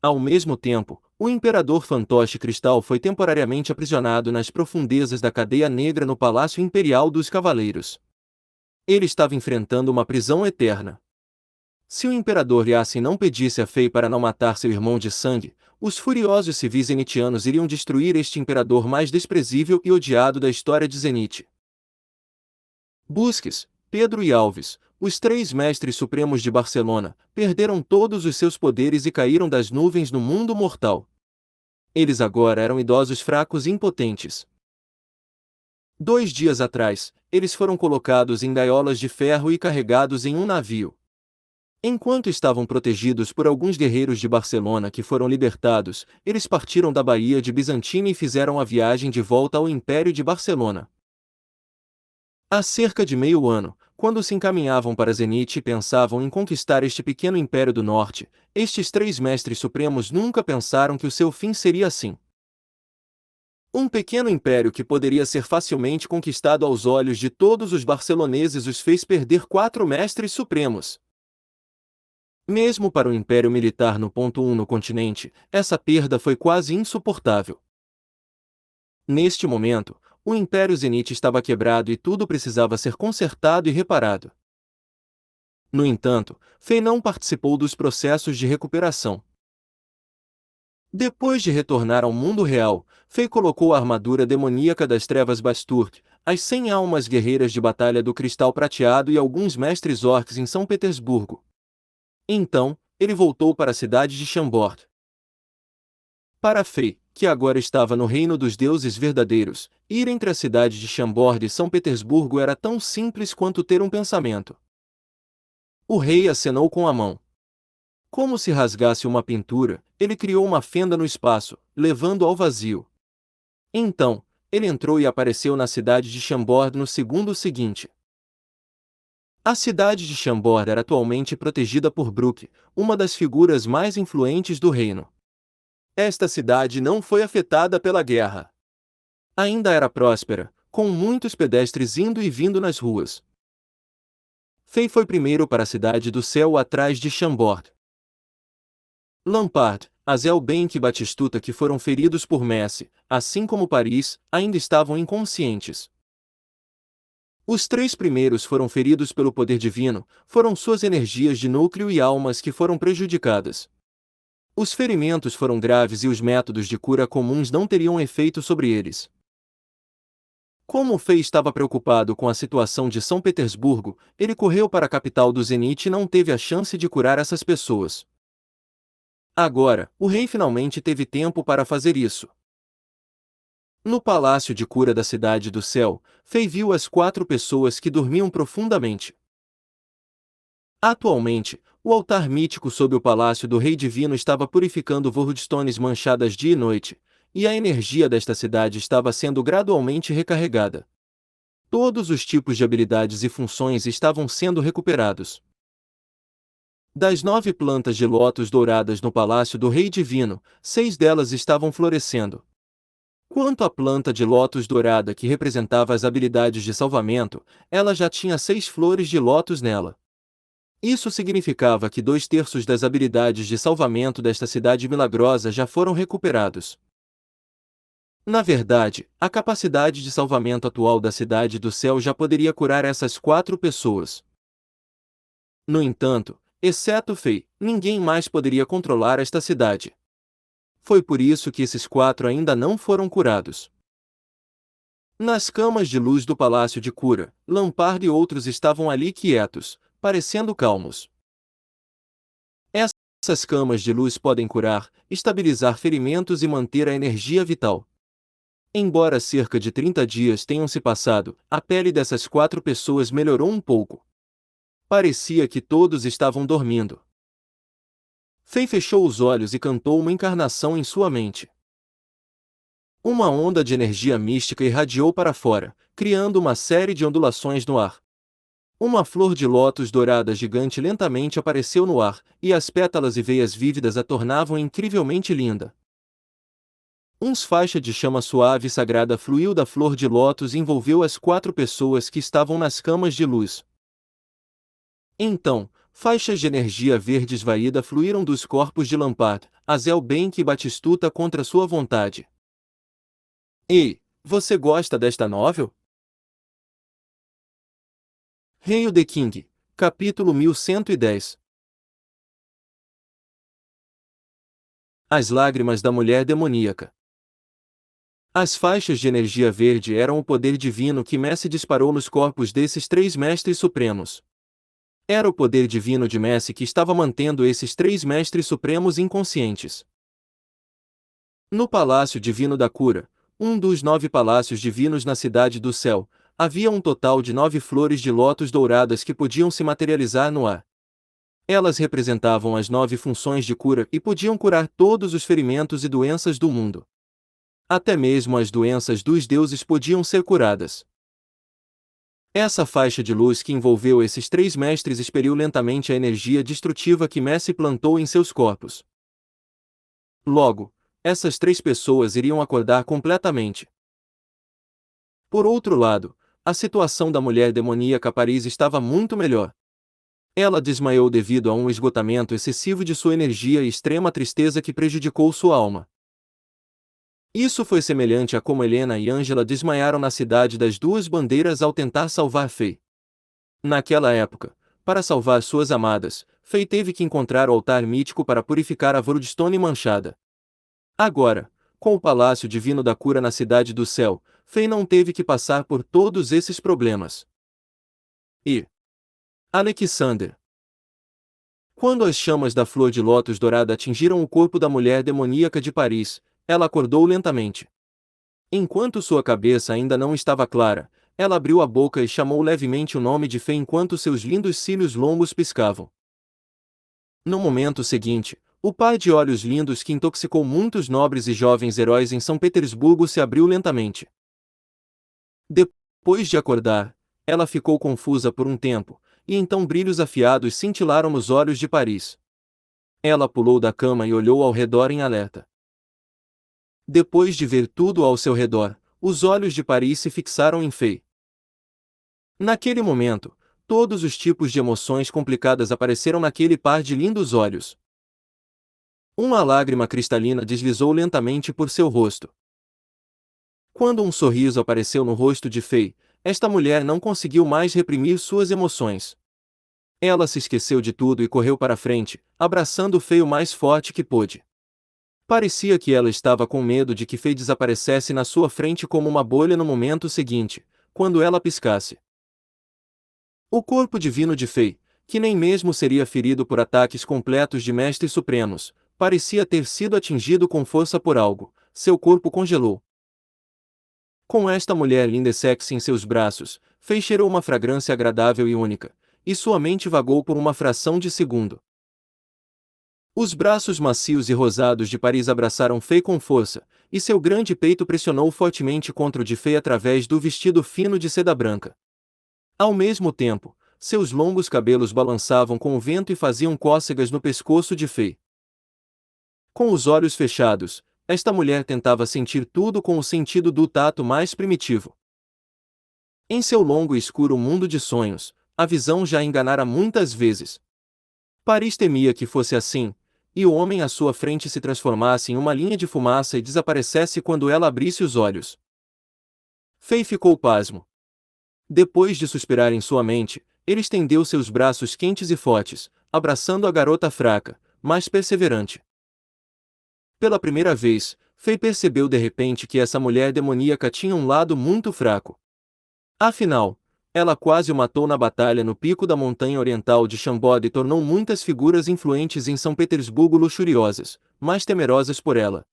[SPEAKER 1] Ao mesmo tempo, o imperador Fantoche Cristal foi temporariamente aprisionado nas profundezas da cadeia negra no Palácio Imperial dos Cavaleiros. Ele estava enfrentando uma prisão eterna. Se o imperador Yassin não pedisse a Fei para não matar seu irmão de sangue, os furiosos civis zenitianos iriam destruir este imperador mais desprezível e odiado da história de Zenit. Busques, Pedro e Alves, os três mestres supremos de Barcelona, perderam todos os seus poderes e caíram das nuvens no mundo mortal. Eles agora eram idosos fracos e impotentes. 2 dias atrás, eles foram colocados em gaiolas de ferro e carregados em um navio. Enquanto estavam protegidos por alguns guerreiros de Barcelona que foram libertados, eles partiram da Baía de Bizantina e fizeram a viagem de volta ao Império de Barcelona. Há cerca de meio ano, quando se encaminhavam para Zenit e pensavam em conquistar este pequeno império do norte, estes três mestres supremos nunca pensaram que o seu fim seria assim. Um pequeno império que poderia ser facilmente conquistado aos olhos de todos os barceloneses os fez perder 4 mestres supremos. Mesmo para o império militar no ponto 1 no continente, essa perda foi quase insuportável. Neste momento, o Império Zenit estava quebrado e tudo precisava ser consertado e reparado. No entanto, Fei não participou dos processos de recuperação. Depois de retornar ao mundo real, Fei colocou a armadura demoníaca das trevas Basturk, as 100 almas guerreiras de batalha do Cristal Prateado e alguns mestres orcs em São Petersburgo. Então, ele voltou para a cidade de Chambord. Para Fei, que agora estava no reino dos deuses verdadeiros, ir entre a cidade de Chambord e São Petersburgo era tão simples quanto ter um pensamento. O rei acenou com a mão. Como se rasgasse uma pintura, ele criou uma fenda no espaço, levando ao vazio. Então, ele entrou e apareceu na cidade de Chambord no segundo seguinte. A cidade de Chambord era atualmente protegida por Brook, uma das figuras mais influentes do reino. Esta cidade não foi afetada pela guerra. Ainda era próspera, com muitos pedestres indo e vindo nas ruas. Fei foi primeiro para a cidade do céu atrás de Chambord. Lampard, Azelbank e Batistuta, que foram feridos por Messi, assim como Paris, ainda estavam inconscientes. Os 3 primeiros foram feridos pelo poder divino, foram suas energias de núcleo e almas que foram prejudicadas. Os ferimentos foram graves e os métodos de cura comuns não teriam efeito sobre eles. Como Fei estava preocupado com a situação de São Petersburgo, ele correu para a capital do Zenit e não teve a chance de curar essas pessoas. Agora, o rei finalmente teve tempo para fazer isso. No palácio de cura da Cidade do Céu, Fei viu as 4 pessoas que dormiam profundamente. Atualmente, o altar mítico sob o palácio do Rei Divino estava purificando Wordstones manchadas dia e noite, e a energia desta cidade estava sendo gradualmente recarregada. Todos os tipos de habilidades e funções estavam sendo recuperados. Das 9 plantas de lótus douradas no palácio do Rei Divino, 6 delas estavam florescendo. Quanto à planta de lótus dourada que representava as habilidades de salvamento, ela já tinha 6 flores de lótus nela. Isso significava que 2/3 das habilidades de salvamento desta cidade milagrosa já foram recuperados. Na verdade, a capacidade de salvamento atual da Cidade do Céu já poderia curar essas 4 pessoas. No entanto, exceto Fei, ninguém mais poderia controlar esta cidade. Foi por isso que esses 4 ainda não foram curados. Nas camas de luz do Palácio de Cura, Lampard e outros estavam ali quietos, parecendo calmos. Essas camas de luz podem curar, estabilizar ferimentos e manter a energia vital. Embora cerca de 30 dias tenham se passado, a pele dessas 4 pessoas melhorou um pouco. Parecia que todos estavam dormindo. Fei fechou os olhos e cantou uma encarnação em sua mente. Uma onda de energia mística irradiou para fora, criando uma série de ondulações no ar. Uma flor de lótus dourada gigante lentamente apareceu no ar, e as pétalas e veias vívidas a tornavam incrivelmente linda. Faixa de chama suave e sagrada fluiu da flor de lótus e envolveu as 4 pessoas que estavam nas camas de luz. Então, faixas de energia verde esvaída fluíram dos corpos de Lampard, Azelbank e Batistuta contra sua vontade. Ei, você gosta desta novel? Hail the King, capítulo 1110. As lágrimas da mulher demoníaca. As faixas de energia verde eram o poder divino que Messi disparou nos corpos desses três mestres supremos. Era o poder divino de Messi que estava mantendo esses três mestres supremos inconscientes. No Palácio Divino da Cura, um dos 9 palácios divinos na Cidade do Céu, havia um total de 9 flores de lótus douradas que podiam se materializar no ar. Elas representavam as 9 funções de cura e podiam curar todos os ferimentos e doenças do mundo. Até mesmo as doenças dos deuses podiam ser curadas. Essa faixa de luz que envolveu esses três mestres expeliu lentamente a energia destrutiva que Messi plantou em seus corpos. Logo, essas três pessoas iriam acordar completamente. Por outro lado, a situação da mulher demoníaca Paris estava muito melhor. Ela desmaiou devido a um esgotamento excessivo de sua energia e extrema tristeza que prejudicou sua alma. Isso foi semelhante a como Helena e Ângela desmaiaram na Cidade das Duas Bandeiras ao tentar salvar Faye. Naquela época, para salvar suas amadas, Faye teve que encontrar o altar mítico para purificar a Bloodstone manchada. Agora, com o Palácio Divino da Cura na Cidade do Céu, Faye não teve que passar por todos esses problemas. E Alexander. Quando as chamas da flor de lótus dourada atingiram o corpo da mulher demoníaca de Paris, ela acordou lentamente. Enquanto sua cabeça ainda não estava clara, ela abriu a boca e chamou levemente o nome de Fê enquanto seus lindos cílios longos piscavam. No momento seguinte, o par de olhos lindos que intoxicou muitos nobres e jovens heróis em São Petersburgo se abriu lentamente. Depois de acordar, ela ficou confusa por um tempo, e então brilhos afiados cintilaram nos olhos de Paris. Ela pulou da cama e olhou ao redor em alerta. Depois de ver tudo ao seu redor, os olhos de Paris se fixaram em Faye. Naquele momento, todos os tipos de emoções complicadas apareceram naquele par de lindos olhos. Uma lágrima cristalina deslizou lentamente por seu rosto. Quando um sorriso apareceu no rosto de Faye, esta mulher não conseguiu mais reprimir suas emoções. Ela se esqueceu de tudo e correu para frente, abraçando Faye o mais forte que pôde. Parecia que ela estava com medo de que Faye desaparecesse na sua frente como uma bolha no momento seguinte, quando ela piscasse. O corpo divino de Faye, que nem mesmo seria ferido por ataques completos de mestres supremos, parecia ter sido atingido com força por algo. Seu corpo congelou. Com esta mulher linda e sexy em seus braços, Faye cheirou uma fragrância agradável e única, e sua mente vagou por uma fração de segundo. Os braços macios e rosados de Paris abraçaram Faye com força, e seu grande peito pressionou fortemente contra o de Faye através do vestido fino de seda branca. Ao mesmo tempo, seus longos cabelos balançavam com o vento e faziam cócegas no pescoço de Faye. Com os olhos fechados, esta mulher tentava sentir tudo com o sentido do tato mais primitivo. Em seu longo e escuro mundo de sonhos, a visão já a enganara muitas vezes. Paris temia que fosse assim, e o homem à sua frente se transformasse em uma linha de fumaça e desaparecesse quando ela abrisse os olhos. Faye ficou pasmo. Depois de suspirar em sua mente, ele estendeu seus braços quentes e fortes, abraçando a garota fraca, mas perseverante. Pela primeira vez, Faye percebeu de repente que essa mulher demoníaca tinha um lado muito fraco. Afinal, ela quase o matou na batalha no pico da montanha oriental de Chambord e tornou muitas figuras influentes em São Petersburgo luxuriosas, mas temerosas por ela.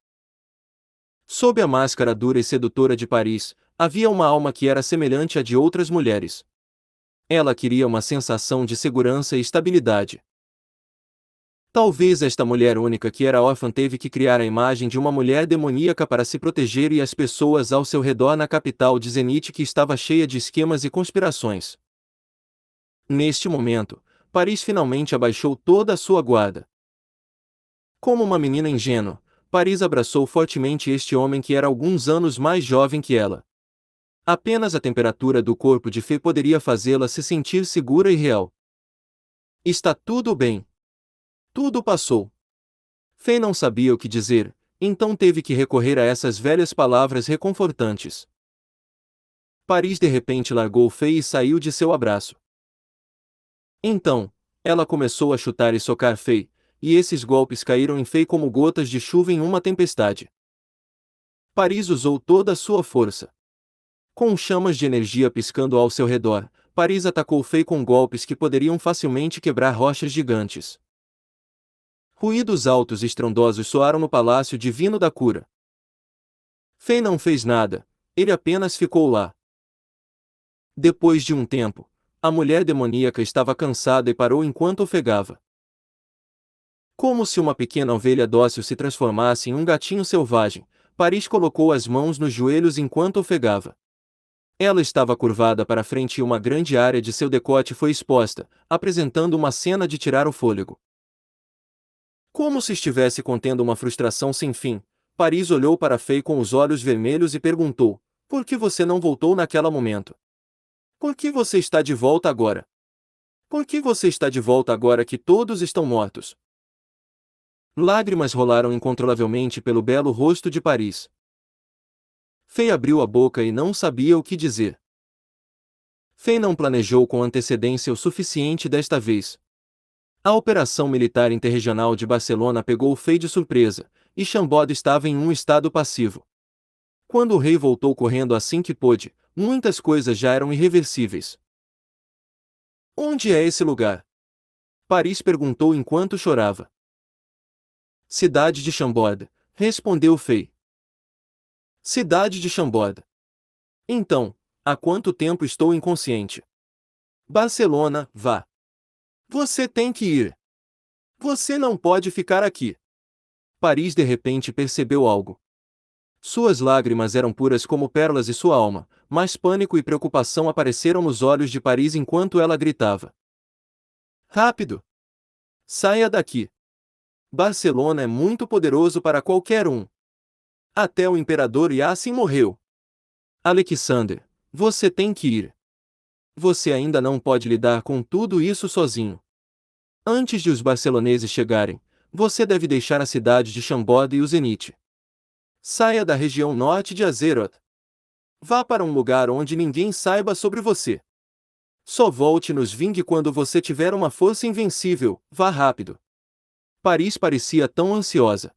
[SPEAKER 1] Sob a máscara dura e sedutora de Paris, havia uma alma que era semelhante à de outras mulheres. Ela queria uma sensação de segurança e estabilidade. Talvez esta mulher única que era órfã teve que criar a imagem de uma mulher demoníaca para se proteger e as pessoas ao seu redor na capital de Zenit que estava cheia de esquemas e conspirações. Neste momento, Paris finalmente abaixou toda a sua guarda. Como uma menina ingênua, Paris abraçou fortemente este homem que era alguns anos mais jovem que ela. Apenas a temperatura do corpo de Faye poderia fazê-la se sentir segura e real. Está tudo bem. Tudo passou. Faye não sabia o que dizer, então teve que recorrer a essas velhas palavras reconfortantes. Paris de repente largou Faye e saiu de seu abraço. Então, ela começou a chutar e socar Faye, e esses golpes caíram em Faye como gotas de chuva em uma tempestade. Paris usou toda a sua força. Com chamas de energia piscando ao seu redor, Paris atacou Fei com golpes que poderiam facilmente quebrar rochas gigantes. Ruídos altos e estrondosos soaram no Palácio Divino da Cura. Fei não fez nada, ele apenas ficou lá. Depois de um tempo, a mulher demoníaca estava cansada e parou enquanto ofegava. Como se uma pequena ovelha dócil se transformasse em um gatinho selvagem, Paris colocou as mãos nos joelhos enquanto ofegava. Ela estava curvada para frente e uma grande área de seu decote foi exposta, apresentando uma cena de tirar o fôlego. Como se estivesse contendo uma frustração sem fim, Paris olhou para Fei com os olhos vermelhos e perguntou: por que você não voltou naquele momento? Por que você está de volta agora? Por que você está de volta agora que todos estão mortos? Lágrimas rolaram incontrolavelmente pelo belo rosto de Paris. Fei abriu a boca e não sabia o que dizer. Fei não planejou com antecedência o suficiente desta vez. A operação militar interregional de Barcelona pegou Fei de surpresa, e Chambord estava em um estado passivo. Quando o rei voltou correndo assim que pôde, muitas coisas já eram irreversíveis. Onde é esse lugar? Paris perguntou enquanto chorava. Cidade de Chambord, respondeu Fei. Cidade de Chambord. Então, há quanto tempo estou inconsciente? Barcelona, vá. Você tem que ir. Você não pode ficar aqui. Paris de repente percebeu algo. Suas lágrimas eram puras como pérolas e sua alma, mas pânico e preocupação apareceram nos olhos de Paris enquanto ela gritava. Rápido! Saia daqui! Barcelona é muito poderoso para qualquer um. Até o imperador Yassin morreu. Alexander, você tem que ir. Você ainda não pode lidar com tudo isso sozinho. Antes de os barceloneses chegarem, você deve deixar a cidade de Chambord e o Zenit. Saia da região norte de Azeroth. Vá para um lugar onde ninguém saiba sobre você. Só volte nos vingue quando você tiver uma força invencível, vá rápido. Paris parecia tão ansiosa.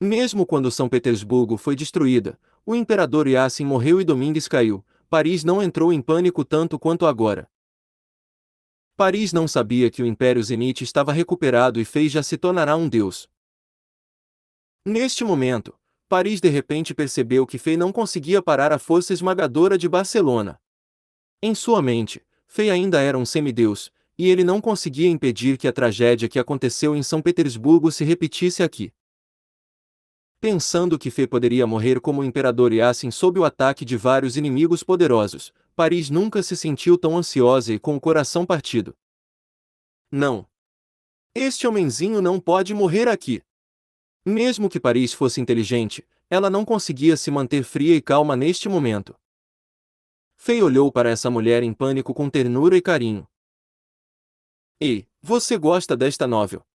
[SPEAKER 1] Mesmo quando São Petersburgo foi destruída, o imperador Yassin morreu e Domingues caiu, Paris não entrou em pânico tanto quanto agora. Paris não sabia que o Império Zenit estava recuperado e Fei já se tornará um deus. Neste momento, Paris de repente percebeu que Fei não conseguia parar a força esmagadora de Barcelona. Em sua mente, Fei ainda era um semideus, e ele não conseguia impedir que a tragédia que aconteceu em São Petersburgo se repetisse aqui. Pensando que Fei poderia morrer como o imperador Yassin sob o ataque de vários inimigos poderosos, Paris nunca se sentiu tão ansiosa e com o coração partido. Não! Este homenzinho não pode morrer aqui! Mesmo que Paris fosse inteligente, ela não conseguia se manter fria e calma neste momento. Fei olhou para essa mulher em pânico com ternura e carinho. Ei, você gosta desta novel?